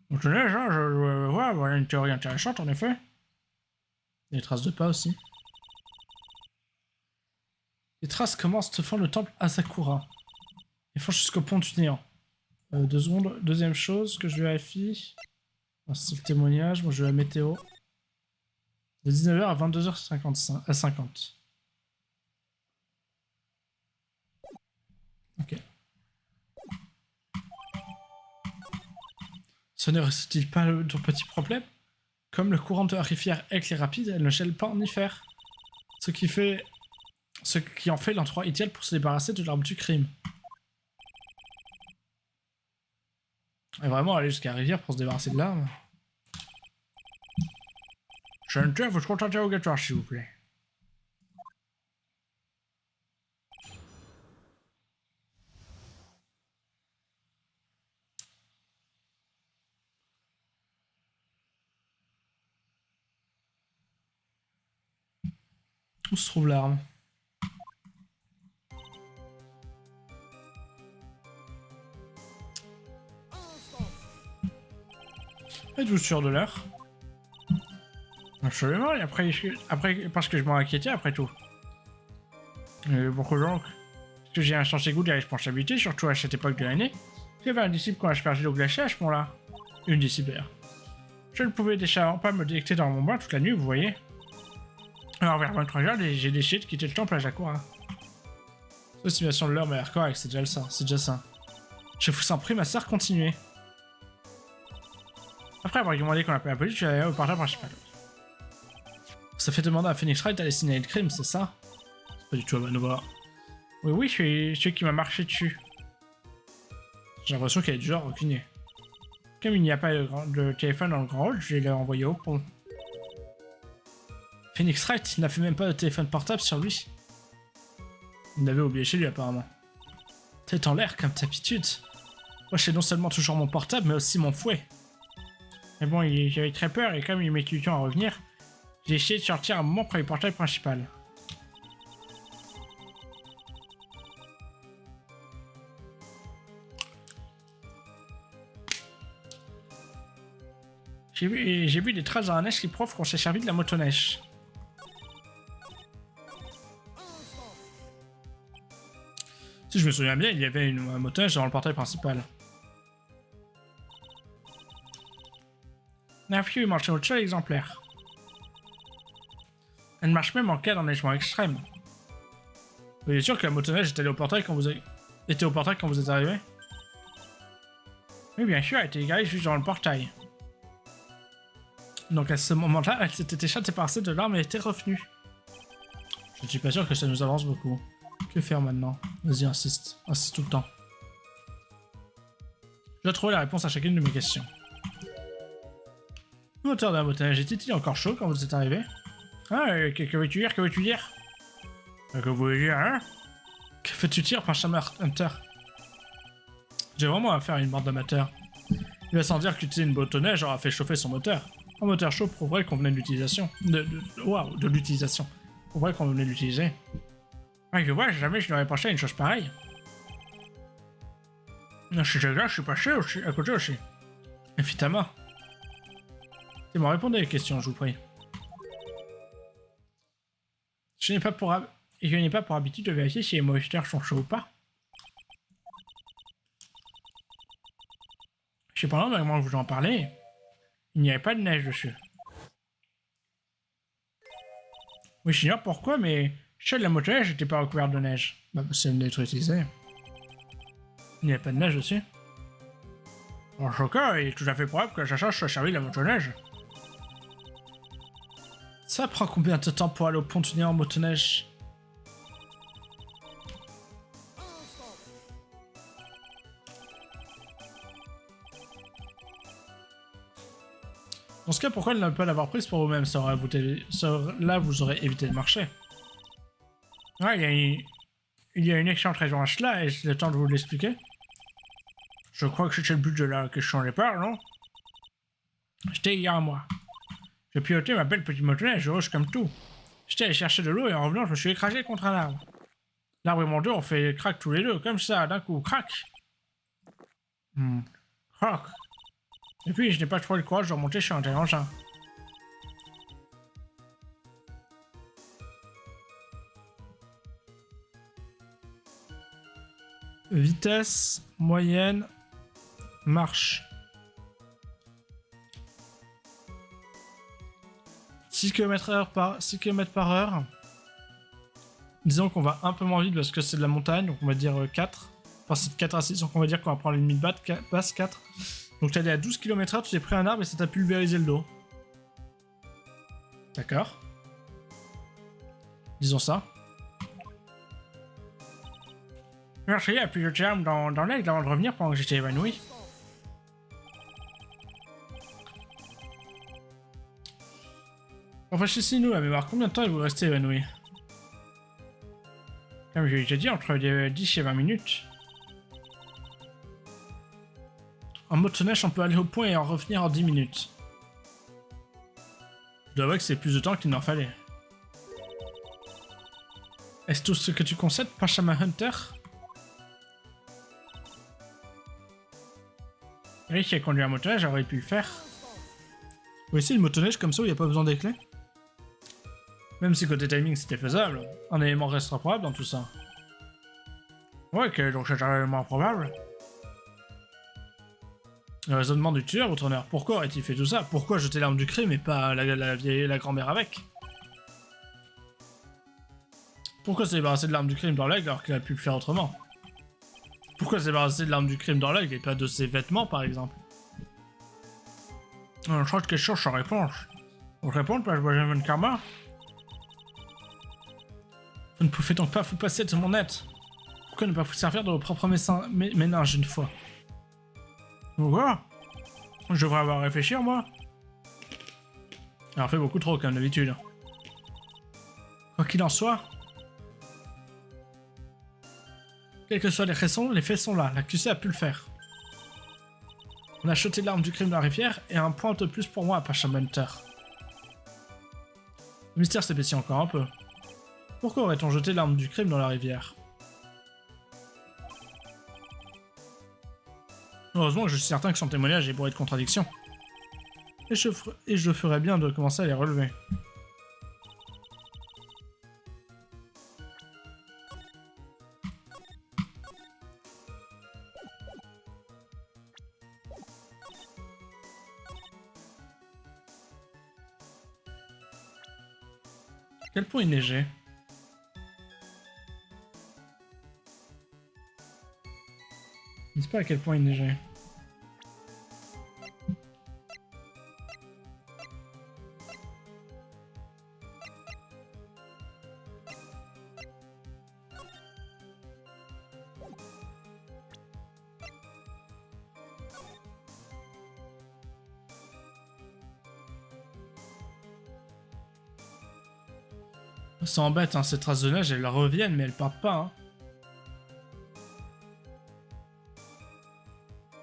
Motoneige, hein, je vois, voilà une théorie intéressante en effet. Des traces de pas aussi. Les traces commencent devant le temple Asakura. Ils font jusqu'au pont du néant. 2 secondes. Deuxième chose que je vérifie. C'est le témoignage. Moi je vais la météo. De 19h à 22h50. Ok. Ce ne reste-t-il pas ton petit problème? Comme le courant de la rivière Aigle est rapide, elle ne gèle pas en hiver. Ce qui en fait l'endroit idéal pour se débarrasser de l'arme du crime. Et vraiment aller jusqu'à la rivière pour se débarrasser de l'arme. Je ne tiens à votre compte interrogatoire, s'il vous plaît. Où se trouve l'arme? Êtes-vous sûr de l'heure? Absolument, et après, parce que je m'en inquiétais après tout. Pourquoi donc? Parce que j'ai un sens aigu des responsabilités, surtout à cette époque de l'année. J'avais un disciple qu'on a aspergé d'eau glacée à ce moment-là. Une disciple d'ailleurs. Je ne pouvais déjà pas me délecter dans mon bain toute la nuit, vous voyez. Alors vers 23h, j'ai décidé de quitter le temple à Jakura. L'estimation de l'heure m'a l'air correcte, c'est déjà ça. Je vous en prie, ma sœur, continuez. Après avoir demandé qu'on appelle la police, je suis allé au portail principal. Ça fait demander à Phoenix Wright d'aller signaler le crime, c'est ça? C'est pas du tout à bonne voie. Oui, je suis celui qui m'a marché dessus. J'ai l'impression qu'elle est du genre aucune. Comme il n'y a pas de téléphone dans le grand hall, je vais le renvoyer au pont. Phoenix Wright, il n'a fait même pas de téléphone portable sur lui. Il l'avait oublié chez lui apparemment. Tête en l'air comme d'habitude. Moi j'ai non seulement toujours mon portable mais aussi mon fouet. Mais bon, j'avais très peur et comme il met du temps à revenir, j'ai essayé de sortir un moment pour le portail principal. J'ai vu des traces dans la neige qui prouvent qu'on s'est servi de la motoneige. Si je me souviens bien, il y avait une motoneige dans le portail principal. Nephew, il marche sur notre seul exemplaire. Elle marche même en cas d'enneigement extrême. Vous êtes sûr que la motoneige était au portail quand vous êtes arrivé? Oui, bien sûr, elle était garée juste dans le portail. Donc à ce moment-là, elle s'était déjà débarrassée de l'arme et était revenue. Je ne suis pas sûr que ça nous avance beaucoup. Que faire maintenant? Vas-y, insiste tout le temps. Je dois trouver la réponse à chacune de mes questions. Le moteur de la motoneige était-il encore chaud quand vous êtes arrivé? Ah, que veux-tu dire? Que veux-tu dire? Que voulez-vous dire, hein? Que veux-tu dire, Benjamin Hunter? J'ai vraiment à faire une bande d'amateurs. Il va sans dire qu'utiliser une motoneige aura fait chauffer son moteur. Un moteur chaud prouverait qu'on venait de l'utilisation. De l'utilisation. Prouverait qu'on venait de l'utiliser. Ah, je vois, jamais je n'aurais pensé à une chose pareille. Non, je suis passé aussi, à côté aussi. Évidemment. C'est bon, répondez à les questions, je vous prie. Je n'ai pas pour habitude de vérifier si les moteurs sont chauds ou pas. Cependant, maintenant que vous en parlez, il n'y avait pas de neige dessus. Oui, je ignore pourquoi, mais celle de la motoneige n'était pas recouverte de neige. Bah, c'est une d'être utilisée. Il n'y avait pas de neige dessus. En ce cas, il est tout à fait probable que la chasse soit servi de la motoneige. Ça prend combien de temps pour aller au pont du néant en motoneige? Dans ce cas, pourquoi ne pas l'avoir prise pour vous-même? Là, vous aurez évité de marcher. Ouais, il y a une excellente raison à cela, et c'est le temps de vous l'expliquer. Je crois que c'était le but de la question au départ, non? C'était il y a un mois. J'ai piloté ma belle petite motoneige, heureuse comme tout. J'étais allé chercher de l'eau et en revenant, je me suis écrasé contre un arbre. L'arbre et mon dos ont fait crack tous les deux, comme ça, d'un coup, crack. Crack. Et puis, je n'ai pas trop le courage de remonter sur un tel engin. Vitesse moyenne, marche. 6 km par heure. Disons qu'on va un peu moins vite parce que c'est de la montagne, donc on va dire 4. Enfin, c'est de 4 à 6, donc on va dire qu'on va prendre une limite basse 4. Donc t'es allé à 12 km/h, tu t'es pris un arbre et ça t'a pulvérisé le dos. D'accord. Disons ça. Merci, et puis je tiens dans l'aigle avant de revenir pendant que j'étais évanoui. Rafraîchissez-nous la mémoire, combien de temps vous restez évanoui? Comme je l'ai dit, entre 10 et 20 minutes. En motoneige, on peut aller au point et en revenir en 10 minutes. Je dois avouer que c'est plus de temps qu'il n'en fallait. Est-ce tout ce que tu concèdes, Pachama Hunter? Oui, qui a conduit un motoneige, j'aurais pu le faire. Vous voyez, le motoneige comme ça où il n'y a pas besoin des clés? Même si côté timing c'était faisable, un élément restera probable dans tout ça. Ouais, ok, donc c'est un élément probable. Le raisonnement du tueur, votre honneur, pourquoi aurait-il fait tout ça? Pourquoi jeter l'arme du crime et pas la grand-mère avec? Pourquoi se débarrasser de l'arme du crime dans l'aigle alors qu'il a pu le faire autrement? Pourquoi se débarrasser de l'arme du crime dans l'aigle et pas de ses vêtements par exemple? Je crois que question sans réponse. Vous répondre, Page Benjamin Karma? Vous ne pouvez donc pas vous passer de mon aide. Pourquoi ne pas vous servir de vos propres méninges une fois? Pourquoi? Je devrais avoir à réfléchir, moi. Alors, fait beaucoup trop, comme d'habitude. Quoi qu'il en soit, quelles que soient les raisons, les faits sont là. L'accusé a pu le faire. On a jeté l'arme du crime dans la rivière et un point de plus pour moi, Pacham Hunter. Le mystère s'épaissit encore un peu. Pourquoi aurait-on jeté l'arme du crime dans la rivière? Heureusement que je suis certain que son témoignage est bourré de contradictions. Et je ferais bien de commencer à les relever. Quel point il neigeait? Je ne sais pas à quel point il neigeait. Ça embête, hein, ces traces de neige, elles reviennent, mais elles partent pas. Hein.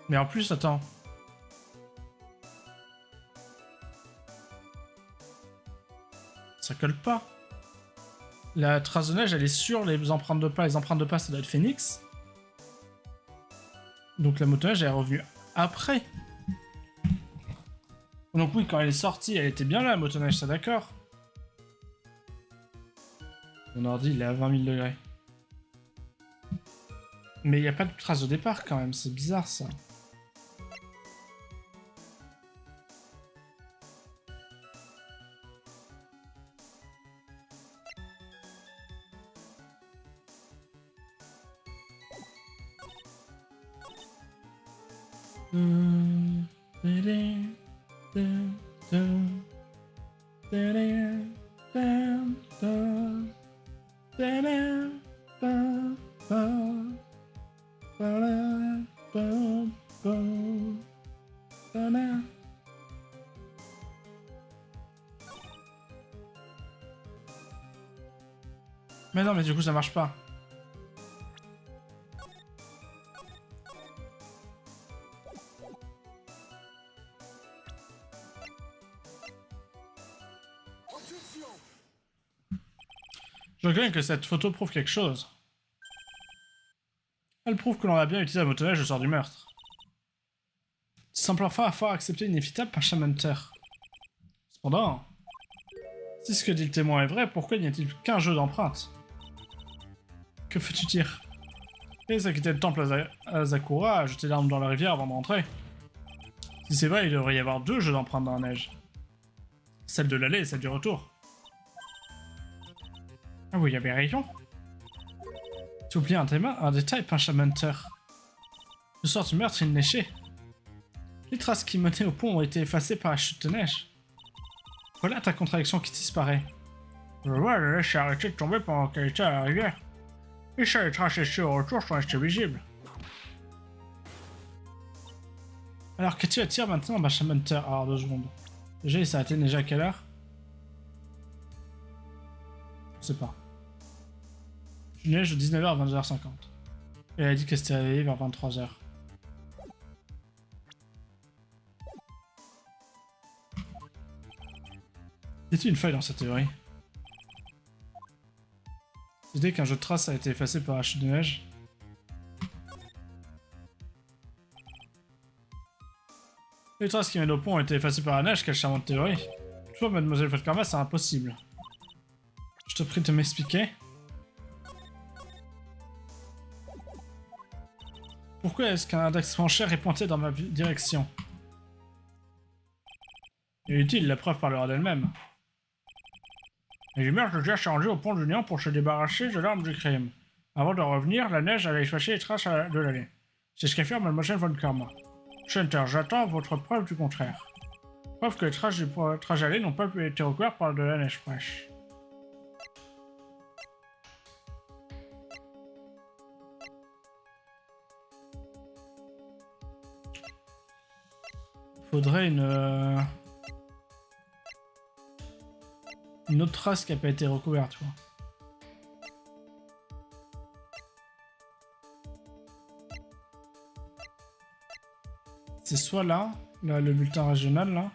Mais en plus, attends. Ça colle pas. La trace de neige, elle est sur les empreintes de pas. Les empreintes de pas, ça doit être Phoenix. Donc la motoneige, elle est revenue après. Donc oui, quand elle est sortie, elle était bien là, la motoneige, ça d'accord. Mon ordi, il est à 20 000 degrés. Mais il n'y a pas de trace de départ quand même, c'est bizarre ça. Mais non, mais du coup ça marche pas. Je regrette que cette photo prouve quelque chose. Elle prouve que l'on a bien utilisé la motoneige le soir du meurtre. Tu sembles enfin avoir accepté l'inévitable par Hunter. Cependant, si ce que dit le témoin est vrai, pourquoi n'y a-t-il qu'un jeu d'empreintes? Que veux-tu dire? Et ça quittait le temple à Zakura, a jeté l'arme dans la rivière avant de rentrer. Si c'est vrai, il devrait y avoir 2 jeux d'empreintes dans la neige. Celle de l'aller et celle du retour. Ah oui, il y avait raison. Tu oublies un détail, Hunter. Le soir du meurtre, il neigeait. Les traces qui menaient au pont ont été effacées par la chute de neige. Voilà ta contradiction qui disparaît. Je vois, la neige s'est arrêtée de tomber pendant qu'elle était à la rivière. Et ça, les traces laissées au retour sont restées visibles. Alors qu'est-ce que tu attires maintenant, Hunter? Alors 2 secondes. Déjà, il s'est arrêté de neiger à quelle heure? Je sais pas. Il neige de 19h à 22h50. Et elle a dit qu'elle s'était réveillée vers 23h. Y a-t-il une faille dans cette théorie? L'idée qu'un jeu de traces a été effacé par la chute de neige. Les traces qui mènent au pont ont été effacées par la neige, quelle charmante théorie. Toi, mademoiselle Vodkarma, c'est impossible. Je te prie de m'expliquer. Pourquoi est-ce qu'un index penchère est pointé dans ma direction? Inutile, la preuve parlera d'elle-même. Les lumières se déjà changé au pont du néant pour se débarrasser de l'arme du crime. Avant de revenir, la neige avait effacé les traces de l'allée. C'est ce qu'affirme mademoiselle Vodkarma. Hunter, j'attends votre preuve du contraire. Preuve que les traces du trajet allé n'ont pas pu être recouvertes par de la neige fraîche. Faudrait une autre trace qui n'a pas été recouverte, quoi. C'est soit là, le bulletin régional, là.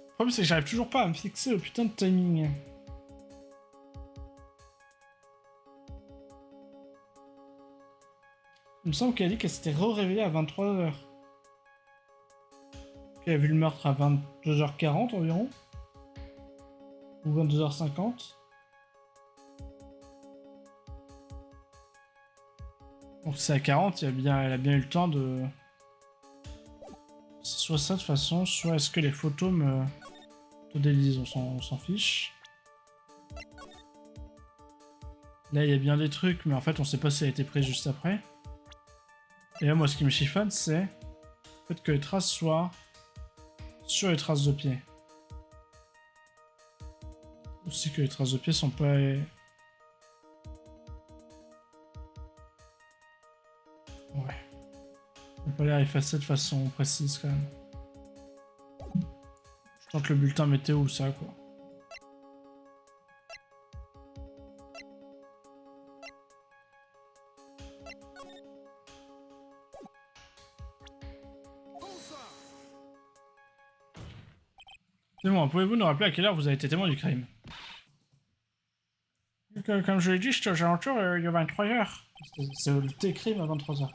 Le problème, c'est que j'arrive toujours pas à me fixer le putain de timing. Il me semble qu'elle a dit qu'elle s'était réveillée à 23h. Elle a vu le meurtre à 22h40 environ. Ou 22h50. Donc c'est à 40, elle a bien eu le temps de... C'est soit ça de toute façon, soit est-ce que les photos me délisent, on s'en fiche. Là il y a bien des trucs, mais en fait on sait pas si elle a été prise juste après. Et là moi ce qui me chiffonne c'est le fait que les traces soient sur les traces de pied. Aussi que les traces de pied sont pas... Ouais. On peut pas l'air effacer de façon précise quand même. Je tente le bulletin météo ou ça quoi. C'est bon, pouvez-vous nous rappeler à quelle heure vous avez été témoin du crime? Comme je l'ai dit, j'étais aux alentours il y a 23h. C'est le T-crime à 23h.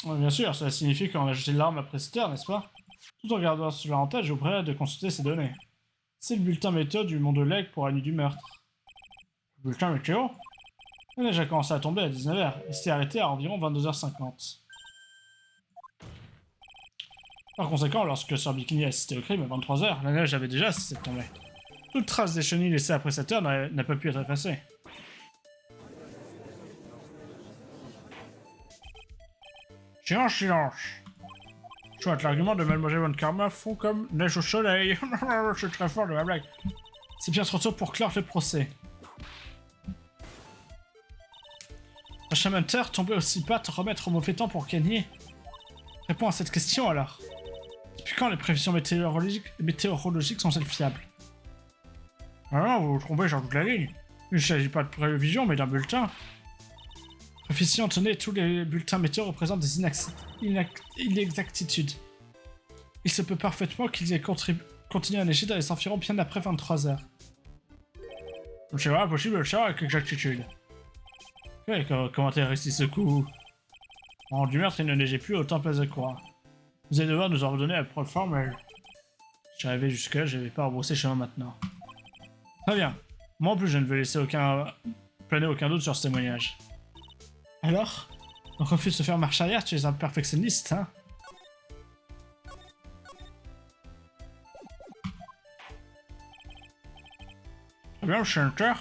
Ouais, bien sûr, cela signifie qu'on a jeté l'arme après cette heure, n'est-ce pas? Tout en gardant cela en tête, je vous prie de consulter ces données. C'est le bulletin météo du Mont de Lake pour la nuit du meurtre. Le bulletin météo? La neige a commencé à tomber à 19h et s'est arrêté à environ 22h50. Par conséquent, lorsque Sir Bikini a assisté au crime à 23h, la neige avait déjà cessé de tomber. Toute trace des chenilles laissées après cette heure n'a pas pu être effacée. Silence, silence. Soit l'argument de Mademoiselle Vodkarma fond comme neige au soleil. Je suis très fort de la blague. C'est bien trop tôt pour clore le procès. Hunter tombait aussi pas te remettre au mauvais temps pour gagner. Réponds à cette question alors. Depuis quand les prévisions météorologiques sont-elles fiables? Ah non, vous vous trompez sur toute la ligne. Il ne s'agit pas de prévision, mais d'un bulletin. Officiant, tenez, tous les bulletins météo représentent des inexactitudes. Il se peut parfaitement qu'ils aient continué à neiger dans les environs bien après 23 heures. C'est vraiment possible de le savoir avec exactitude. Ouais, commentaire ici ce coup. En du meurtre, il ne neigeait plus au temple Azakura. Vous allez devoir nous en redonner la preuve formelle. J'y arrivé jusque-là, je vais pas rebrousser chemin maintenant. Très bien. Moi en plus, je ne veux laisser planer aucun doute sur ce témoignage. Alors, on refuse de faire marche arrière, tu es un perfectionniste, hein? Très bien, Shunter.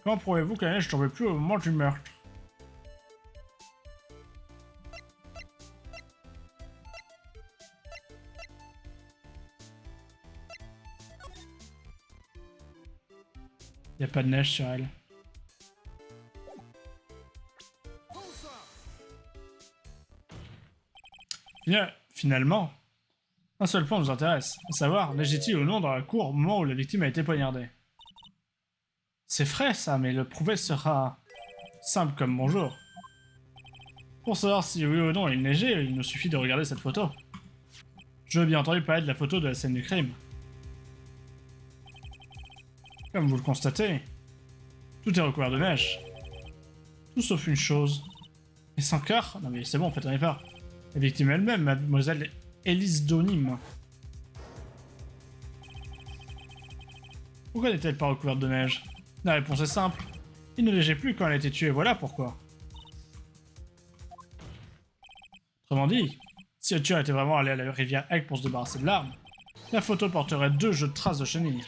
Comment prouvez-vous que la neige ne tombait plus au moment du meurtre? Y a pas de neige sur elle. Bien, finalement, un seul point nous intéresse, à savoir, neigeait-il ou non dans la cour au moment où la victime a été poignardée? C'est frais ça, mais le prouver sera simple comme bonjour. Pour savoir si oui ou non il neigeait, il nous suffit de regarder cette photo. Je veux bien entendu parler de la photo de la scène du crime. Comme vous le constatez, tout est recouvert de neige. Tout sauf une chose. Et sans cœur? Non mais c'est bon, faites un effort. La victime elle-même, mademoiselle Elise Donim. Pourquoi n'est-elle pas recouverte de neige? La réponse est simple. Il ne neigeait plus quand elle a été tuée, voilà pourquoi. Autrement dit, si le tueur était vraiment allé à la rivière Egg pour se débarrasser de l'arme, la photo porterait 2 jeux de traces de chenilles.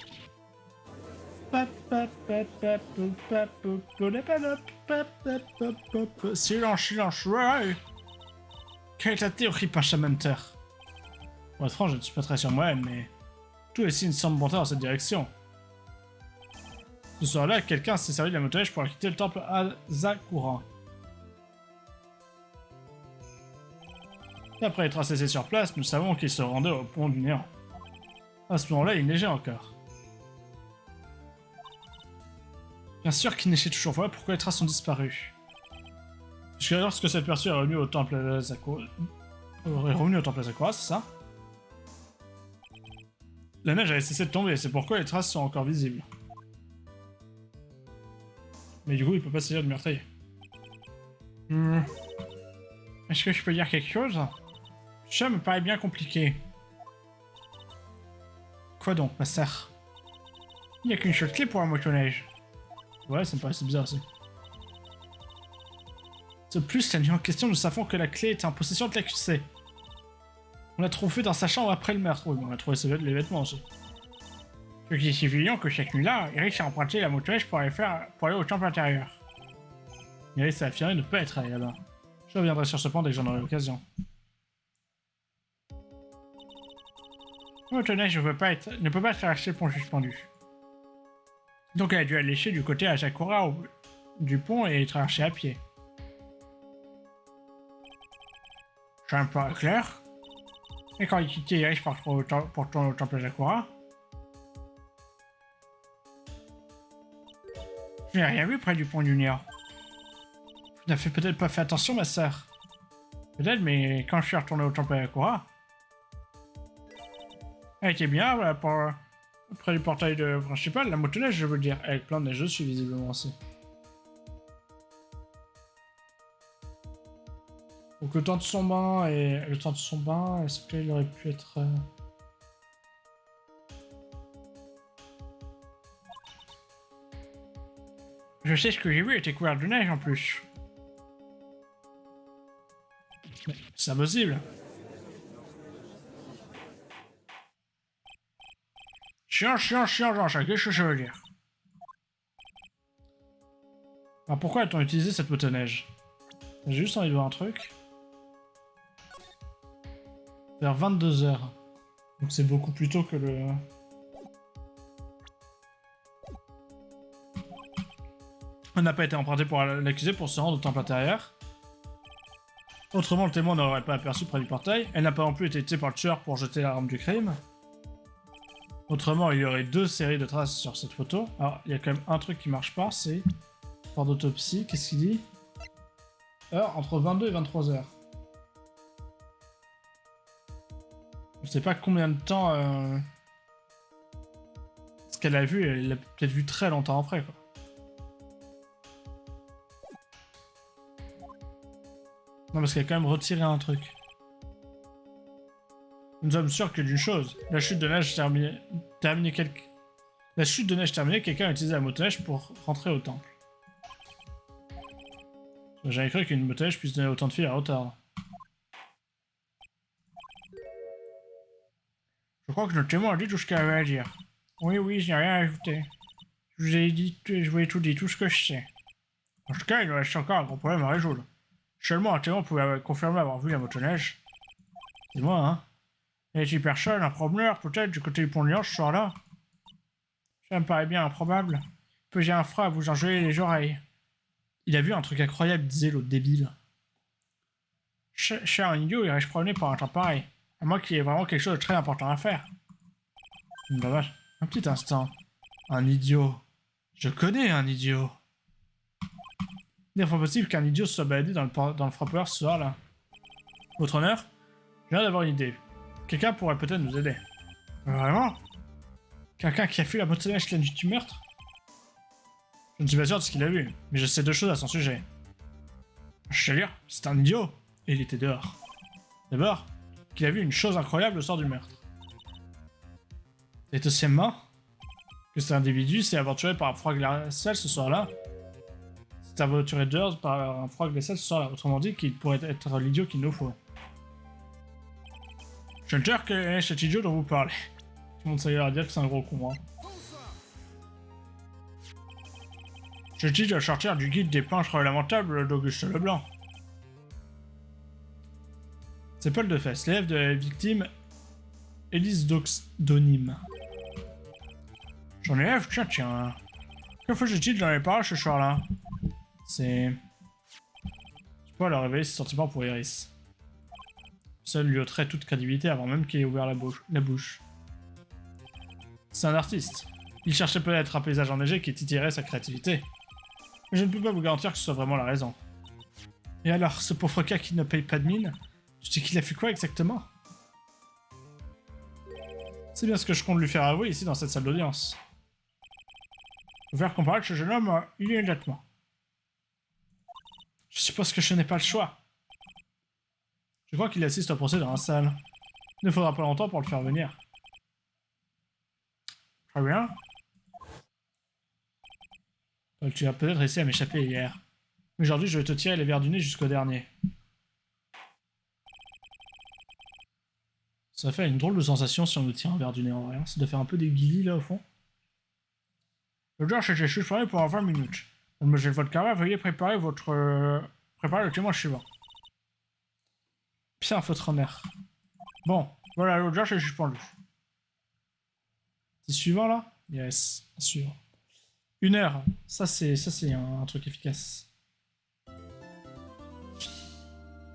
Silence, silence, ouais. Quelle est ta théorie, Parchamenteur? Pour être franc, je ne suis pas très sûr moi-même, mais tous les signes semblent monter dans cette direction. Ce soir-là, quelqu'un s'est servi de la motoneige pour quitter le temple Azakura. Et après être assaisé sur place, nous savons qu'il se rendait au pont du néant. À ce moment-là, il neigeait encore. Bien sûr qu'il neigeait toujours, voilà pourquoi les traces ont disparu. Puisque lorsque cette personne est revenue au temple Azakura, c'est ça? La neige avait cessé de tomber, c'est pourquoi les traces sont encore visibles. Mais du coup, il peut pas s'agir de meurtrier. Est-ce que je peux dire quelque chose? Ça me paraît bien compliqué. Quoi donc, ma sœur? Il n'y a qu'une seule clé pour la motoneige. Ouais, ça me paraît bizarre aussi. De plus, la nuit en question, nous savons que la clé était en possession de l'accusé. On l'a trouvé dans sa chambre après le meurtre. Oui, on a trouvé les vêtements aussi. Ce qui est évident que cette nuit-là, Iris a emprunté la motoneige pour aller au temple intérieur. Iris a affirmé ne pas être allé là-bas. Je reviendrai sur ce point dès que j'en aurai l'occasion. La motoneige ne peut pas traverser le pont suspendu. Donc elle a dû aller lécher du côté Azakura du pont et traverser à pied. C'est un peu clair. Et quand il quittait Iris pour tourner au temple Azakura, je n'ai rien vu près du pont du néant. Tu n'as peut-être pas fait attention, ma sœur. Peut-être, mais quand je suis retourné au temple Azakura, elle était bien voilà, près du portail principal, la motoneige, je veux dire, avec plein de neige dessus, visiblement aussi. Donc le temps de son bain, est-ce qu'il aurait pu être... Je sais ce que j'ai vu était couvert de neige en plus. Mais c'est impossible. Chiant, Jean-Jacques, qu'est-ce que ça veut dire? Alors pourquoi a-t-on utilisé cette motoneige? J'ai juste envie de voir un truc. Vers 22 h. Donc c'est beaucoup plus tôt que le... On n'a pas été emprunté pour l'accuser pour se rendre au temple intérieur. Autrement, le témoin n'aurait pas aperçu près du portail. Elle n'a pas non plus été tuée par le tueur pour jeter l'arme du crime. Autrement, il y aurait 2 séries de traces sur cette photo. Alors, il y a quand même un truc qui marche pas, c'est... Rapport d'autopsie, qu'est-ce qu'il dit? Heure entre 22 et 23 heures. Je sais pas combien de temps... Ce qu'elle a vu, elle l'a peut-être vu très longtemps après, quoi. Non, parce qu'elle a quand même retiré un truc. Nous sommes sûrs que d'une chose, la chute de neige terminée, la chute de neige terminée, quelqu'un a utilisé la motoneige pour rentrer au temple. J'avais cru qu'une motoneige puisse donner autant de fil à retard. Je crois que notre témoin a dit tout ce qu'il avait à dire. Oui, oui, je n'ai rien à ajouter. Je vous ai dit, je vous ai tout dit, tout ce que je sais. En tout cas, il nous reste encore un gros problème à résoudre. Seulement un témoin pouvait confirmer avoir vu la motoneige. C'est moi, hein. Y a-t-il personne, un promeneur, peut-être, du côté du pont de Lyon ce soir-là? Ça me paraît bien improbable. Puis j'ai un frein à vous enjouer les oreilles. Il a vu un truc incroyable, disait l'autre débile. Cher un idiot, irais-je promener par un temps pareil? À moins qu'il y ait vraiment quelque chose de très important à faire. Bah vache, un petit instant. Un idiot. Je connais un idiot. Il n'est pas possible qu'un idiot se soit baladé dans le frappeur ce soir-là. Votre honneur, je viens d'avoir une idée. Quelqu'un pourrait peut-être nous aider. Vraiment? Quelqu'un qui a fui la motoneige la nuit du meurtre? Je ne suis pas sûr de ce qu'il a vu, mais je sais 2 choses à son sujet. Je sais dire, c'est un idiot, et il était dehors. D'abord, qu'il a vu une chose incroyable au soir du meurtre. Et deuxièmement, que cet individu s'est aventuré par un froid glacial ce soir-là. S'est aventuré dehors par un froid glacial ce soir-là. Autrement dit, qu'il pourrait être l'idiot qu'il nous faut. Je ne sais que est cet idiot dont vous parlez. Tout le monde s'agira à dire que c'est un gros con, hein. Je dis de sortir du guide des planches lamentables d'Auguste Leblanc. C'est Paul de Fès, l'élève de la victime Élise d'Onim. Son élève, tiens. Que faisait-il dans les parages ce soir-là? C'est... Je peux leur révéler ses sentiments pour Iris. Seul lui ôterait toute crédibilité avant même qu'il ait ouvert la bouche. C'est un artiste. Il cherchait peut-être un paysage enneigé qui titillerait sa créativité. Mais je ne peux pas vous garantir que ce soit vraiment la raison. Et alors, ce pauvre cas qui ne paye pas de mine, tu sais qu'il a fait quoi exactement? C'est bien ce que je compte lui faire avouer ici dans cette salle d'audience. Vous faire comparaître ce jeune homme immédiatement. Je suppose que je n'ai pas le choix. Je crois qu'il assiste au procès dans la salle. Il ne faudra pas longtemps pour le faire venir. Très bien. Tu as peut-être réussi à m'échapper hier. Mais aujourd'hui, je vais te tirer les verres du nez jusqu'au dernier. Ça fait une drôle de sensation si on nous tire un verre du nez en vrai. Ça doit faire un peu des guillis là au fond. Le jour, j'étais suspendu pendant 20 minutes. Mademoiselle Vodkara, veuillez préparer le témoin suivant. Bien, votre honneur. Bon, voilà, l'autre jour, je suis suspendu. C'est suivant là? Yes, suivant. 1 heure, ça c'est un truc efficace.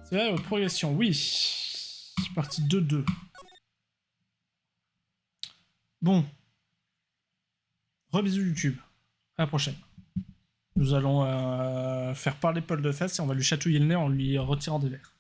C'est vrai, votre progression, oui. C'est parti 2-2. Bon. Rebisous YouTube. À la prochaine. Nous allons faire parler Paul de Fès et on va lui chatouiller le nez en lui retirant des verres.